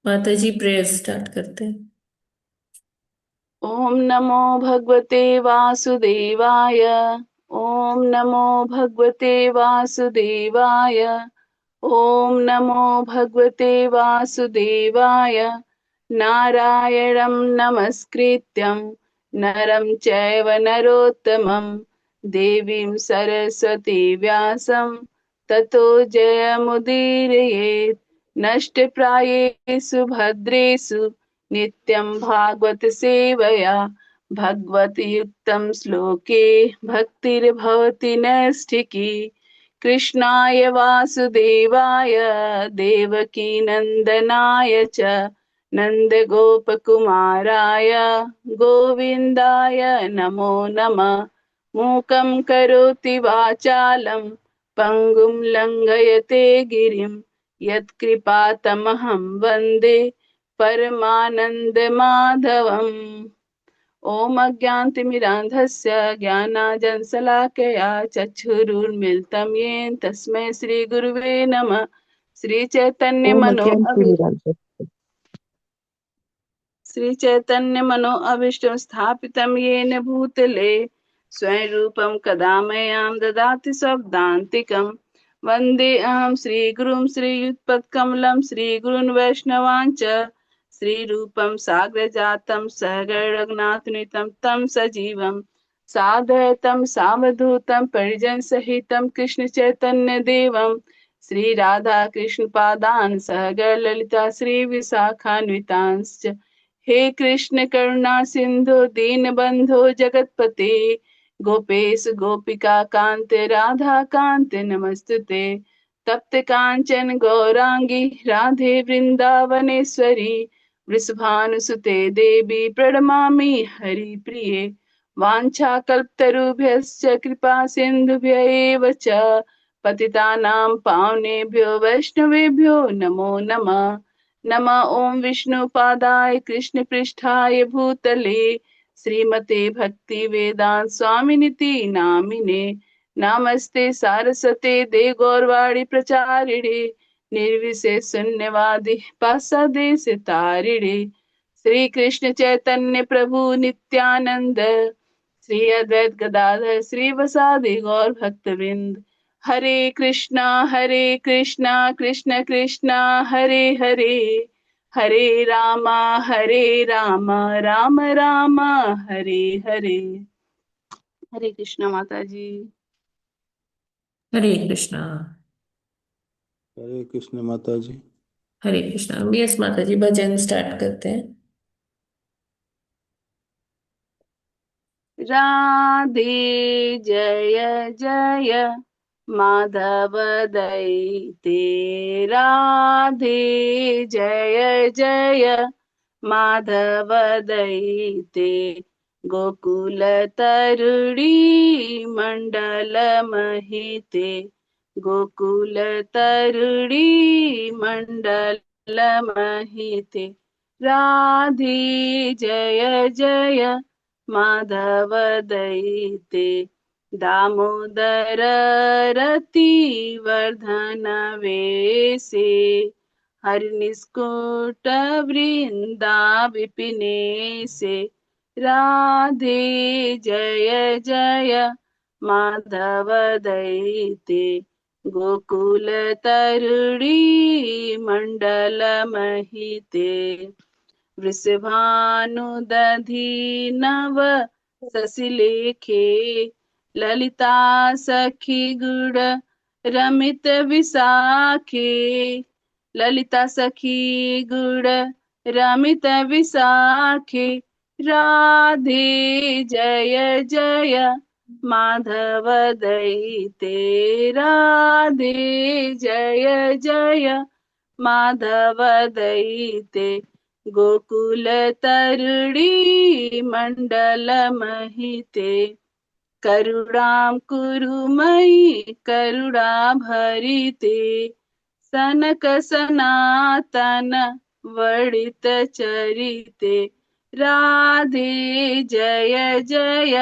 माता जी prayer start करते हैं। ओम नमो भगवते वासुदेवाय। ओम नमो भगवते वासुदेवाय। ओम नमो भगवते वासुदेवाय। नारायणं नमस्कृत्यं नरं चैव नरोत्तमं देवीं सरस्वती व्यासं ततो जयमुदीरयेत्। नष्टप्रायेषु भद्रेषु नित्यं भागवत सेवया भगवद्युक्तं श्लोके भक्तिर्भवति नैष्ठिकी। कृष्णाय वासुदेवाय देवकीनन्दनाय च नन्दगोपकुमाराय गोविन्दाय नमो नमः। मूकं करोति वाचालं पङ्गुं लङ्घयते गिरिं यत्कृपातमहं वन्दे परमानन्दमाधवम्। ॐ अज्ञानतिमिरान्धस्य ज्ञानाञ्जनशलाकया चक्षुरुन्मिलितं येन तस्मै श्रीगुरुवे नमः। ओम अज्ञानति निरंतर श्रीचैतन्यमनो अभीष्टं स्थापितं येन भूतले स्वयं रूपं कदा मह्यं ददाति स्वपदान्तिकं। वन्देऽहं श्रीगुरुं श्रीयुतपत्कमलं श्रीगुरून् वैष्णवान् च श्रीरूपं साग्रजातं सहगणरघुनाथान्वितं तं सजीवं साद्वैतं सावधूतं परिजनसहितं कृष्णचैतन्यदेवं श्रीराधाकृष्णपादान् सहगणललिता श्रीविशाखान्वितांश्च। हे कृष्ण करुणा सिंधु दीनबंधो जगतपते गोपेश गोपिका कांत राधा कांत नमस्तुते। तप्त कांचन गौरांगी राधे वृंदावनेश्वरी वृषभानुसुते देवी प्रणमामि हरिप्रिये। वाञ्छाकल्पतरुभ्यश्च कृपा सिन्धुभ्य एव च पतितानां पावनेभ्यो वैष्णवेभ्यो नमो नमः। नमः ओं विष्णुपादाय कृष्णपृष्ठाय भूतले श्रीमते भक्ति वेदांत स्वामिनिति नामिने। नमस्ते सारस्वते देवगौरवाणी प्रचारिणे निर्विशेष शून्यवादी पासादेश तारिणे। श्री कृष्ण चैतन्य प्रभु नित्यानंद श्री अद्वैत गदाधर श्रीवासादि गौर भक्तवृंद। हरे कृष्णा कृष्ण कृष्णा हरे हरे हरे रामा राम राम हरे हरे। हरे कृष्णा माता जी। हरे कृष्णा। हरे कृष्ण माता जी। हरे कृष्णा। यस माता जी, भजन स्टार्ट करते हैं। राधे जय जय माधव दैते राधे जय जय माधव दैते गोकुल तरुणी मंडल महिते गोकुल तरुणी मंडल महिते राधे जय जय माधव दैते दामोदर रति वर्धन वेसे हरिनिस्कुट वृंदा विपिने से राधे जय जय माधव दैते गोकुल तरुणी मंडल महिते वृषभानुदधि नव शशिलेखे ललिता सखी गुण रमित विसाखे ललिता सखी गुण रमित विसाखे राधे जय जय माधव दैते राधे जय जय माधव दैते गोकुल तरुणी मंडल महिते करुणां कुरुमयि करुणा भरिते सनक सनातन वर्णित चरिते राधे जय जय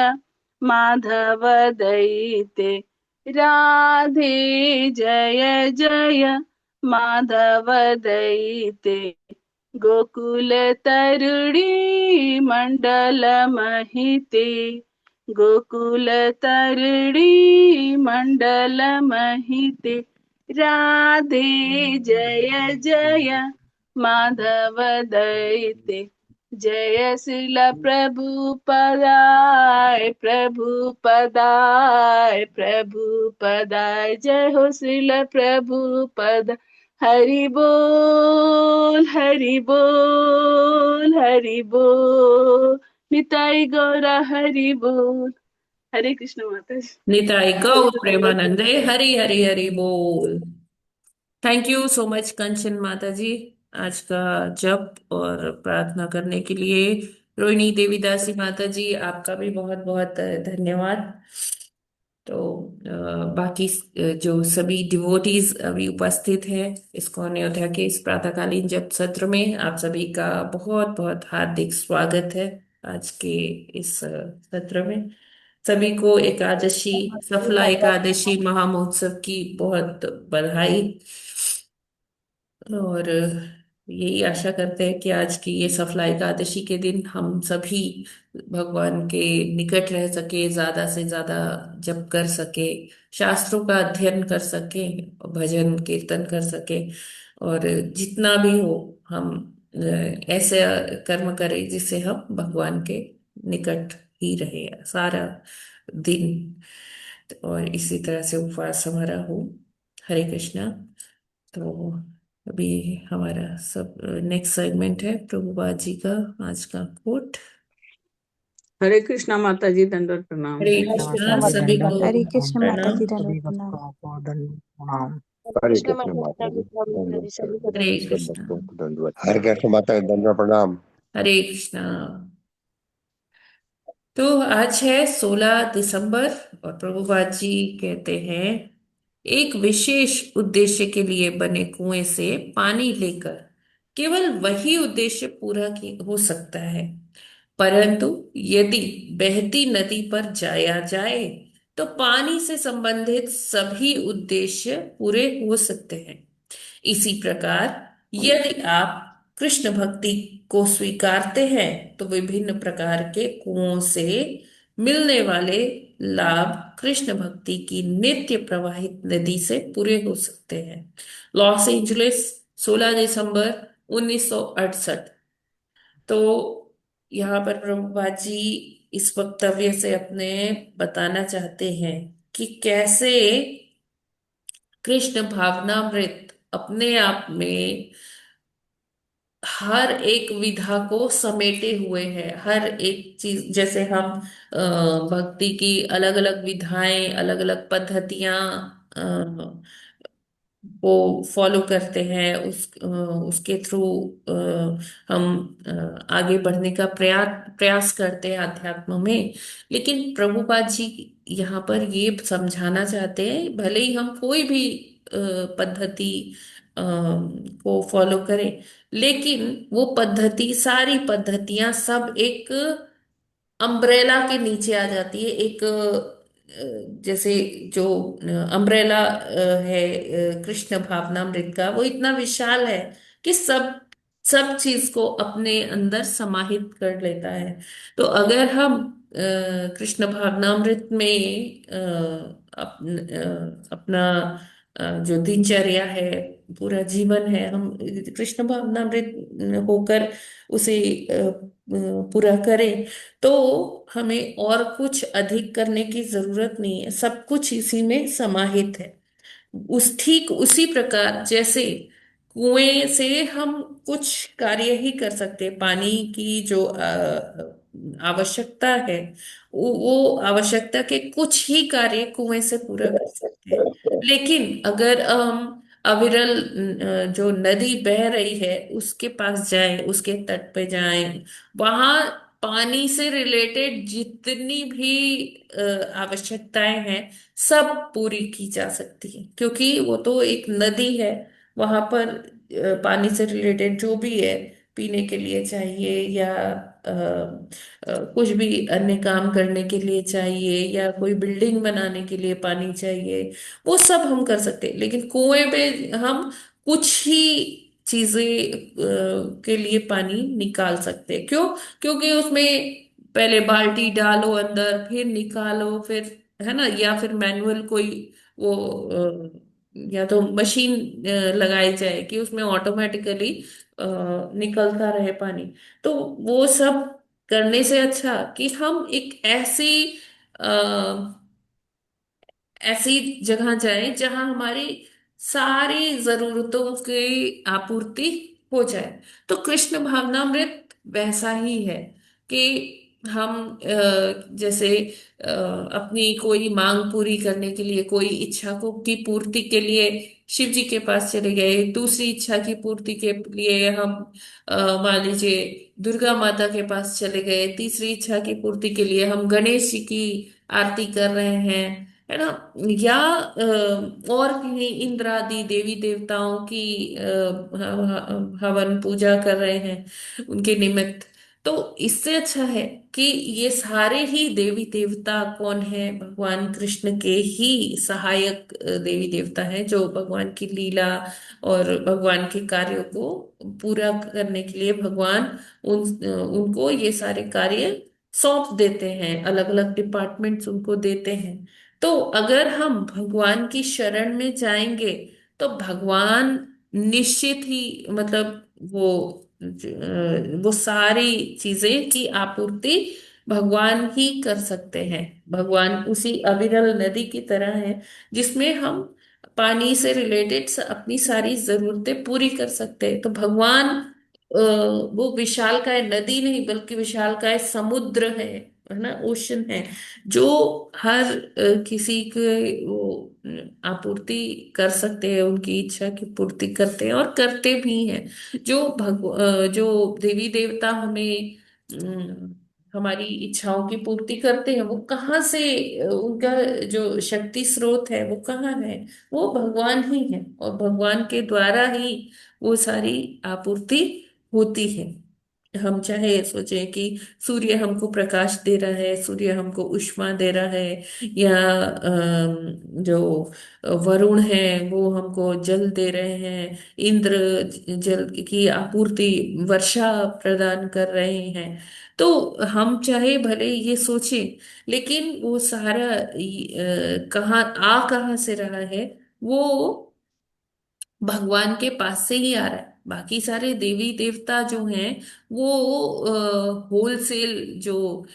माधव दैते राधे जय जय माधव दयिते गोकुल तरुणी मंडल महिते गोकुल तरुणी मंडल महिते राधे जय जय माधव दयिते जय श्रील प्रभु पदाय प्रभु पदाय प्रभु पदाय जय हो श्रील प्रभु पद हरि बोल हरि बोल हरि बोल निताई गौरा हरि बोल। हरे कृष्ण माता जी। निताई गौर प्रेमानंदे हरि हरि हरि बोल। थैंक यू सो मच कंचन माता जी, आज का जप और प्रार्थना करने के लिए। रोहिणी देवीदासी माता जी, आपका भी बहुत बहुत धन्यवाद। तो बाकी जो सभी डिवोटीज अभी उपस्थित हैं इस्कॉन अयोध्या के इस प्रातःकालीन जप सत्र में, आप सभी का बहुत बहुत हार्दिक स्वागत है आज के इस सत्र में। सभी को एकादशी, सफला एकादशी महामहोत्सव की बहुत बधाई। और यही आशा करते हैं कि आज की ये सफला एकादशी के दिन हम सभी भगवान के निकट रह सके, ज्यादा से ज्यादा जप कर सके, शास्त्रों का अध्ययन कर सके, भजन कीर्तन कर सके, और जितना भी हो हम ऐसे कर्म करें जिससे हम भगवान के निकट ही रहे सारा दिन। और इसी तरह से उपवास हमारा हो। हरे कृष्णा। तो अभी हमारा सब नेक्स्ट सेगमेंट है प्रभुपाद जी का आज का कोट। हरे कृष्णा माता जी, दंडवत प्रणाम। हरे हरे कृष्ण कृष्णा, माता सभी जी को दंडवत हरे प्रणाम। कृष्ण माता प्रणाम। जी सभी दंडवत प्रणाम। भक्तों को दंडवत प्रणाम। हरे कृष्ण कृष्ण माता माता जी, जी दंडवत सभी को प्रणाम। हरे सब कृष्णा। भक्तों को दंडवत हरे प्रणाम। कृष्ण माता दंडवत प्रणाम। हरे कृष्णा। तो आज है 16 दिसंबर, और प्रभुपाद जी कहते हैं, एक विशेष उद्देश्य के लिए बने कुएं से पानी लेकर केवल वही उद्देश्य पूरा हो सकता है, परंतु यदि बहती नदी पर जाया जाए तो पानी से संबंधित सभी उद्देश्य पूरे हो सकते हैं। इसी प्रकार यदि आप कृष्ण भक्ति को स्वीकारते हैं तो विभिन्न प्रकार के कुओं से मिलने वाले लाभ कृष्ण भक्ति की नित्य प्रवाहित नदी से पूरे हो सकते हैं। लॉस एंजलिस, 16 दिसंबर 1968। तो यहाँ पर प्रभुपाद जी इस वक्तव्य से अपने बताना चाहते हैं कि कैसे कृष्ण भावनामृत अपने आप में हर एक विधा को समेटे हुए है। हर एक चीज, जैसे हम भक्ति की अलग अलग विधाएं, अलग अलग पद्धतियां वो फॉलो करते हैं, उसके थ्रू हम आगे बढ़ने का प्रयास करते हैं अध्यात्म में। लेकिन प्रभुपाद जी यहाँ पर ये समझाना चाहते हैं, भले ही हम कोई भी पद्धति को फॉलो करें, लेकिन वो पद्धति, सारी पद्धतियां सब एक अम्ब्रेला के नीचे आ जाती है। एक जैसे जो अम्ब्रेला है कृष्ण भावनामृत का, वो इतना विशाल है कि सब सब चीज को अपने अंदर समाहित कर लेता है। तो अगर हम कृष्ण भावनामृत में अपना जो दिनचर्या है, पूरा जीवन है, हम कृष्ण भावनामृत होकर उसे पूरा करें, तो हमें और कुछ अधिक करने की जरूरत नहीं है, सब कुछ इसी में समाहित है। ठीक उसी प्रकार जैसे कुएं से हम कुछ कार्य ही कर सकते हैं, पानी की जो आवश्यकता है, वो आवश्यकता के कुछ ही कार्य कुएं से पूरा कर सकते हैं। लेकिन अगर हम अविरल जो नदी बह रही है उसके पास जाएं, उसके तट पे जाएं, वहां पानी से रिलेटेड जितनी भी आवश्यकताएं हैं सब पूरी की जा सकती है, क्योंकि वो तो एक नदी है। वहां पर पानी से रिलेटेड जो भी है, पीने के लिए चाहिए या कुछ भी अन्य काम करने के लिए चाहिए, या कोई बिल्डिंग बनाने के लिए पानी चाहिए, वो सब हम कर सकते हैं। लेकिन कुएं पे हम कुछ ही चीजें के लिए पानी निकाल सकते हैं। क्यों? क्योंकि उसमें पहले बाल्टी डालो अंदर, फिर निकालो, फिर, है ना, या फिर मैनुअल कोई वो या तो मशीन लगाई जाए कि उसमें ऑटोमेटिकली निकलता रहे पानी। तो वो सब करने से अच्छा कि हम एक ऐसी जगह जाएं जहां हमारी सारी जरूरतों की आपूर्ति हो जाए। तो कृष्ण भावनामृत वैसा ही है कि हम जैसे अपनी कोई मांग पूरी करने के लिए, कोई इच्छा को की पूर्ति के लिए शिव जी के पास चले गए, दूसरी इच्छा की पूर्ति के लिए हम मान लीजिए दुर्गा माता के पास चले गए, तीसरी इच्छा की पूर्ति के लिए हम गणेश जी की आरती कर रहे हैं, है ना, या और कहीं इंद्र आदि देवी देवताओं की हवन पूजा कर रहे हैं उनके निमित्त। तो इससे अच्छा है कि ये सारे ही देवी देवता कौन है? भगवान कृष्ण के ही सहायक देवी देवता हैं, जो भगवान की लीला और भगवान के कार्यों को पूरा करने के लिए भगवान उनको ये सारे कार्य सौंप देते हैं, अलग अलग डिपार्टमेंट्स उनको देते हैं। तो अगर हम भगवान की शरण में जाएंगे तो भगवान निश्चित ही, मतलब वो सारी चीजें की आपूर्ति भगवान ही कर सकते हैं। भगवान उसी अविरल नदी की तरह है जिसमें हम पानी से रिलेटेड अपनी सारी जरूरतें पूरी कर सकते हैं। तो भगवान वो विशालकाय नदी नहीं बल्कि विशालकाय समुद्र है ना, ओशन है, जो हर किसी के वो आपूर्ति कर सकते हैं, उनकी इच्छा की पूर्ति करते हैं और करते भी हैं। जो देवी देवता हमें हमारी इच्छाओं की पूर्ति करते हैं, वो कहाँ से उनका जो शक्ति स्रोत है वो कहाँ है? वो भगवान ही है, और भगवान के द्वारा ही वो सारी आपूर्ति होती है। हम चाहे सोचें कि सूर्य हमको प्रकाश दे रहा है, सूर्य हमको ऊष्मा दे रहा है, या जो वरुण है वो हमको जल दे रहे हैं, इंद्र जल की आपूर्ति वर्षा प्रदान कर रहे हैं। तो हम चाहे भले ये सोचें, लेकिन वो सारा कहाँ से रहा है? वो भगवान के पास से ही आ रहा है। बाकी सारे देवी देवता जो हैं वो होलसेल जो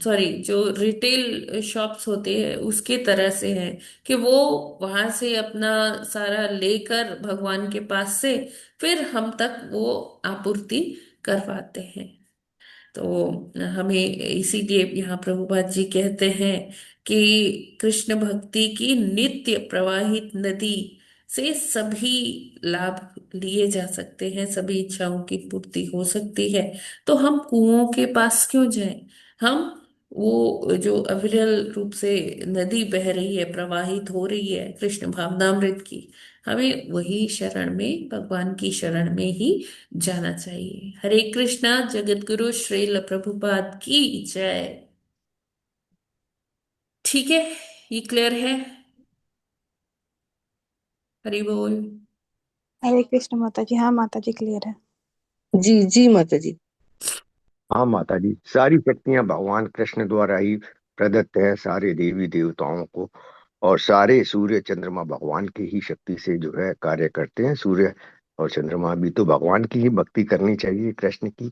सॉरी जो रिटेल शॉप्स होते हैं उसके तरह से है कि वो वहां से अपना सारा लेकर भगवान के पास से फिर हम तक वो आपूर्ति करवाते हैं। तो हमें इसीलिए यहाँ प्रभुपाद जी कहते हैं कि कृष्ण भक्ति की नित्य प्रवाहित नदी से सभी लाभ लिए जा सकते हैं, सभी इच्छाओं की पूर्ति हो सकती है। तो हम कुओं के पास क्यों जाएं? हम वो जो अविरल रूप से नदी बह रही है, प्रवाहित हो रही है कृष्ण भावनामृत की, हमें वही शरण में, भगवान की शरण में ही जाना चाहिए। हरे कृष्णा। जगत गुरु श्रील प्रभुपाद की जय। ठीक है, ये क्लियर है? हरि बोल। हरे कृष्ण माता जी। हाँ माता जी, क्लियर है। जी जी माता जी। हाँ माता जी, सारी शक्तियां भगवान कृष्ण द्वारा ही प्रदत्त है सारे देवी देवताओं को। और सारे सूर्य चंद्रमा भगवान की ही शक्ति से जो है कार्य करते हैं। सूर्य और चंद्रमा भी तो भगवान की ही भक्ति करनी चाहिए, कृष्ण की।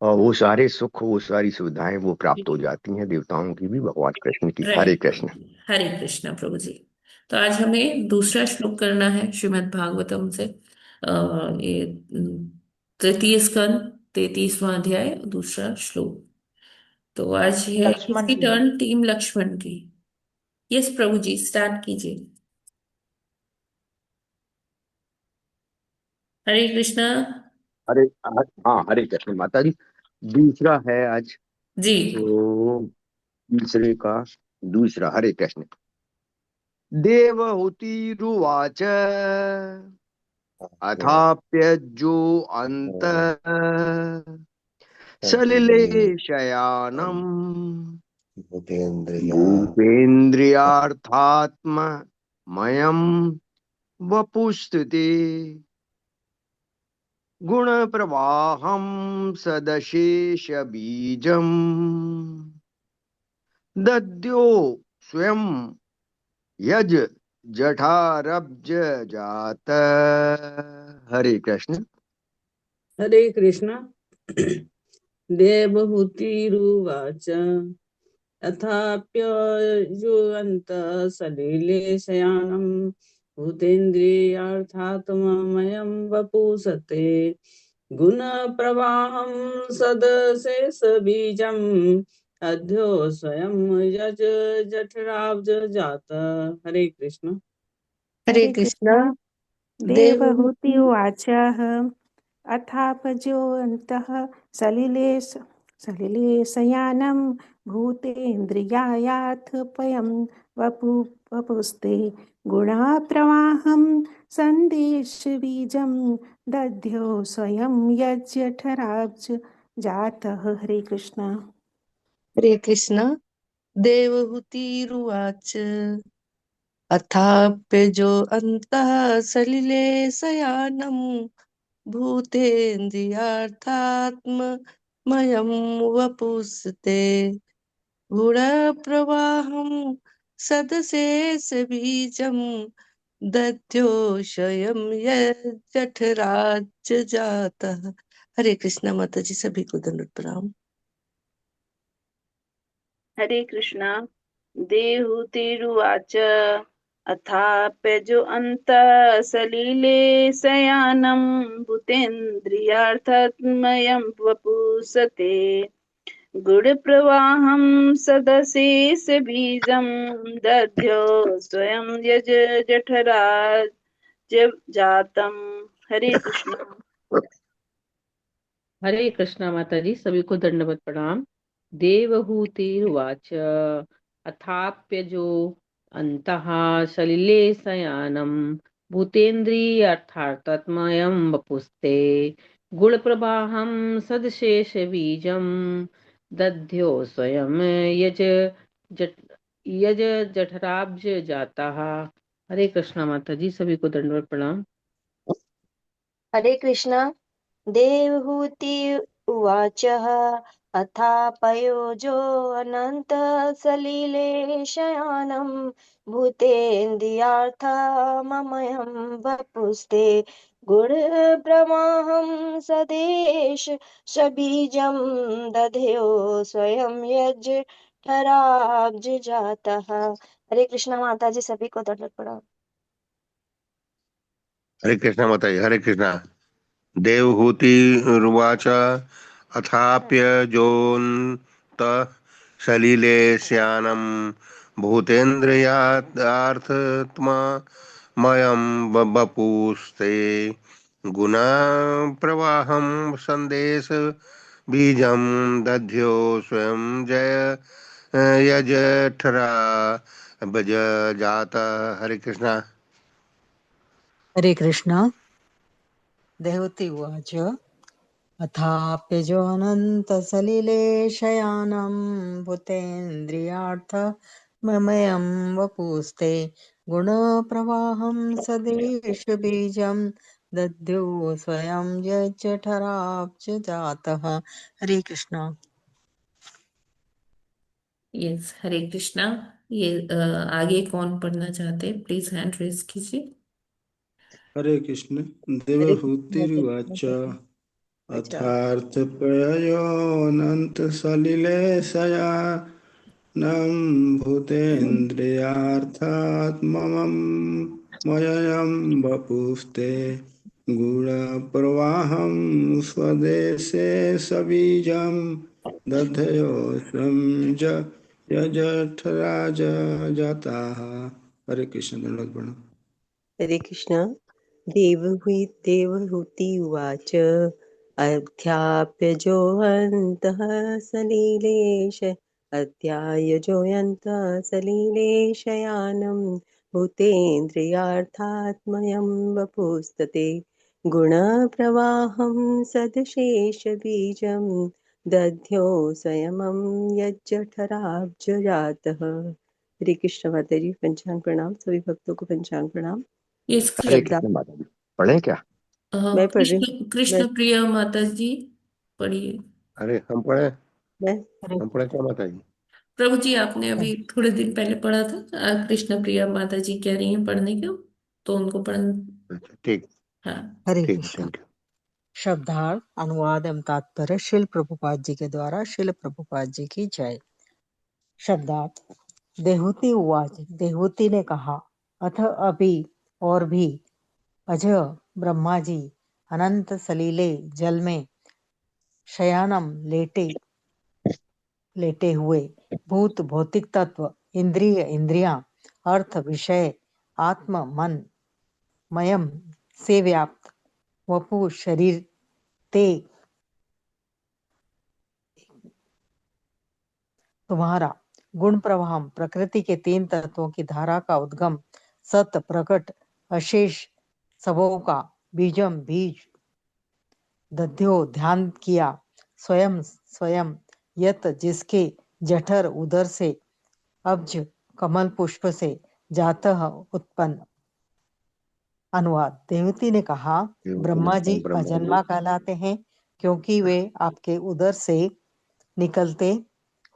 और वो सारे सुख, वो सारी सुविधाएं वो प्राप्त हो जाती हैं देवताओं की भी भगवान कृष्ण की। हरे राइट प्रभु कृष्ण। जी, हरे कृष्णा प्रभु जी। तो आज हमें दूसरा श्लोक करना है श्रीमद् भागवतम से। ये तृतीय स्कंद 33वां अध्याय दूसरा श्लोक। तो आज है लक्ष्मण किसकी जी। टर्न? टीम लक्ष्मण की। यस प्रभु जी, स्टार्ट कीजिए। हरे कृष्णा। हरे, हाँ हरे कृष्ण माता जी। दूसरा है आज, जी। तो तीसरे का दूसरा। हरे कृष्ण। देवहूतिरुवाच अथाप्यज्जो अन्तः सलिले शयानम् भूतेन्द्रिया भूपेन्द्रियार्थात्ममयम् वपुस्तुते गुण प्रवाहम सदशेष बीजम दद्यो स्वयं यज जठारब्ज जात। हरे कृष्ण। हरे कृष्ण। देवहूतिरुवाच अथाप्यजुवन्तः सलिले शयानं भूतेन्द्रियार्थात्ममयं वपुसते गुणप्रवाहं सदशेषबीजम् अध्यो स्वयं यज जठराब्जजात। हरे कृष्ण। हरे हरे कृष्ण। कृष्ण। देवहूति देवहूति उवाच अथापजोऽन्तः सलिले शयानं भूतेन्द्रियायाथ पयं वपुस्ते गुणाप्रवाहं सन्देशबीजं दध्यो स्वयं यज्जठराब्ज जातः। हरे कृष्ण। हरे कृष्ण। देवहूतिरुवाच अथाप्यजो अन्तः सलिले शयानं भूतेन्द्रियार्थात्ममयं वपुस्ते गुणप्रवाहं सदशेषबीजं दध्यो स्वयं यज्जठराज जातः। हरे कृष्णा माता जी, सभी को दंडवत प्रणाम। हरे कृष्ण। देहूतिरुवाच अथाप्यजो अन्तः सलिले शयानं भूतेन्द्रियार्थात्मयं वपुसते गुणप्रवाहं सदशेषबीजं दध्यो स्वयं यज जठराज जातम्। हरे कृष्ण। हरे कृष्णा माता जी, सभी को दंडवत प्रणाम। देवहूतिरुवाच अथाप्यजो अन्तः सलिले शयानं भूतेन्द्रियार्थात्मयं वपुस्ते गुणप्रवाहं सदशेषबीजं दध्यो स्वयं यज जठ यज जठराब्ज जातः। हरे कृष्णा माता जी, सभी को दंडवत प्रणाम। हरे कृष्ण। देवहूति उवाच अथापयोजो अनन्तः सलिले शयानं भूतेन्द्रियार्थममयं वपुस्ते गुणप्रवाहं सदेश सबीजं दध्यो स्वयं यज्ठराब्ज जातः। हरे कृष्ण माता जी, सभी को दंडवत प्रणाम। हरे कृष्णा माता जी। हरे कृष्णा। देवहूति रुवाच अथाप्यजोऽन्तः सलिले स्यानं भूतेन्द्रियार्थात्ममयं बपुस्ते गुणप्रवाहं सन्देश बीजं दध्यो स्वयं यजठरा भज जाता। हरे कृष्णा। हरे कृष्ण। देवहूति उवाच अथाप्यजोऽनन्तसलिले शयानं भूतेन्द्रियार्थममयं वपुस्ते गुणप्रवाहं सदेशबीजं दद्यो स्वयं यज्जठराब्ज जातः। हरे कृष्ण। यस, हरे कृष्णा। ये आगे कौन पढ़ना चाहते हैं, प्लीज हैंड रेज कीजिए। हरे कृष्ण। हरे कृष्ण। देवहूतिरुवाच अथार्थप्रयोजोऽनन्तसलिलेशयानं भूतेन्द्रियार्थात्ममं मयं वपुस्ते गुणप्रवाहं स्वदेशे सबीजं दधयो स्वं यजठराज जाताः। हरे कृष्ण। दंडवत प्रणाम। हरे कृष्ण। देवहूति उवाच अध्याप्यजोऽन्तः सलिलेश अध्यायजोऽन्तः सलिलेशयानं भूतेन्द्रियार्थात्मयं वपुस्तते गुणप्रवाहं सदशेषबीजं दध्यो संयमं यज्जठराब्जजातः। हरे कृष्ण माता जी। पंचांग प्रणाम। सभी भक्तों को पंचांग प्रणाम। ये इसका हरे शब्दा कृष्ण माता जी। पढ़ें क्या? मैं पढ़ रही हूँ। कृष्ण मैं कृष्ण प्रिया माता जी पढ़िए। अरे हम पढ़े, मैं हरे हम पढ़े क्या माता जी? प्रभु जी आपने हरे अभी थोड़े दिन पहले पढ़ा था, कृष्ण प्रिया माता जी कह रही हैं पढ़ने को, तो उनको पढ़। अच्छा ठीक, हाँ। हरे ठीक है, कृष्णा। Thank you. शब्दार्थ अनुवाद एवं तात्पर्य शिल प्रभुपाद जी के द्वारा। शिल प्रभुपाद जी की जय। शब्दार्थ देहूति उवाच। देहूति ने कहा, अथ अभी और भी अज ब्रह्मा जी अनंत सलीले जल में शयानम लेटे हुए भूत भौतिक तत्व इंद्रिय इंद्रियां अर्थ विषय आत्म मन मयम से व्याप्त वपु शरीर ते तुम्हारा गुण प्रवाह प्रकृति के तीन तत्वों की धारा का उद्गम सत प्रकट अशेष सबों का बीजम बीज दध्यो ध्यान किया स्वयं स्वयं यत जिसके जठर उदर से अब्ज कमल पुष्प से जातः उत्पन्न। अनुवाद देवती ने कहा, देवकी ने ब्रह्मा जी कहा, ब्रह्मा जी अजन्मा कहलाते हैं क्योंकि वे आपके उदर से निकलते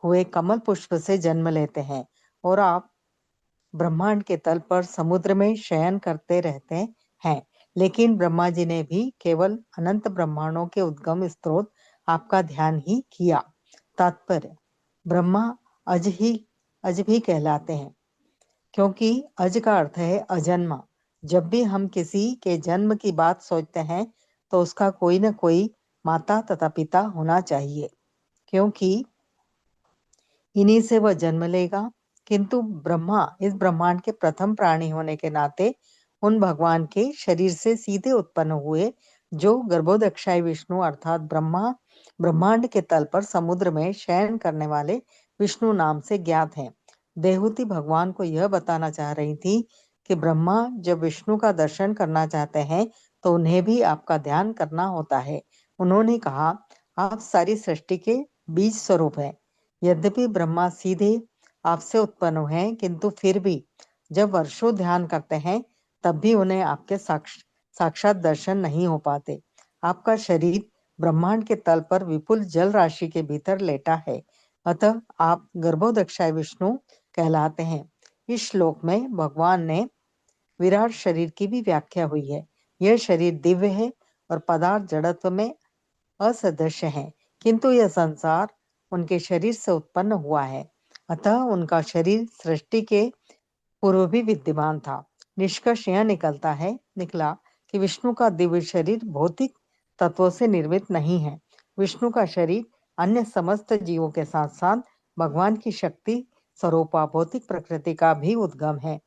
हुए कमल पुष्प से जन्म लेते हैं और आप ब्रह्मांड के तल पर समुद्र में शयन करते रहते हैं। लेकिन ब्रह्मा जी ने भी केवल अनंत ब्रह्मांडों के उद्गम स्रोत आपका ध्यान ही किया। तात्पर्य, ब्रह्मा अज भी कहलाते हैं क्योंकि अज का अर्थ है अजन्मा। जब भी हम किसी के जन्म की बात सोचते हैं तो उसका कोई न कोई माता तथा पिता होना चाहिए, क्योंकि इन्हीं से वह जन्म लेगा। किंतु ब्रह्मा इस ब्रह्मांड के प्रथम प्राणी होने के नाते उन भगवान के शरीर से सीधे उत्पन्न हुए जो गर्भोदक्षाई विष्णु अर्थात ब्रह्मा ब्रह्मांड के तल पर समुद्र में शयन करने वाले विष्णु नाम से ज्ञात हैं। देहूति भगवान को यह बताना चाह रही थी कि ब्रह्मा जब विष्णु का दर्शन करना चाहते हैं तो उन्हें भी आपका ध्यान करना होता है। उन्होंने कहा, आप सारी सृष्टि के बीज स्वरूप हैं। यद्यपि ब्रह्मा सीधे आपसे उत्पन्न हुए हैं, किंतु फिर भी जब वर्षों ध्यान करते हैं तब भी उन्हें आपके साक्षात दर्शन नहीं हो पाते। आपका शरीर ब्रह्मांड के तल पर विपुल जल राशि के भीतर लेटा है, अतः आप गर्भोदक्षाय विष्णु कहलाते हैं। इस श्लोक में भगवान ने विराट शरीर की भी व्याख्या हुई है। यह शरीर दिव्य है और पदार्थ जड़त्व में असदृश है, किंतु यह संसार उनके शरीर से उत्पन्न हुआ है, अतः उनका शरीर सृष्टि के पूर्व भी विद्यमान था। निष्कर्ष यह निकला कि विष्णु का दिव्य शरीर भौतिक तत्वों से निर्मित नहीं है। विष्णु का शरीर अन्य समस्त जीवों के साथ साथ भगवान की शक्ति स्वरूपा भौतिक प्रकृति का भी उद्गम है।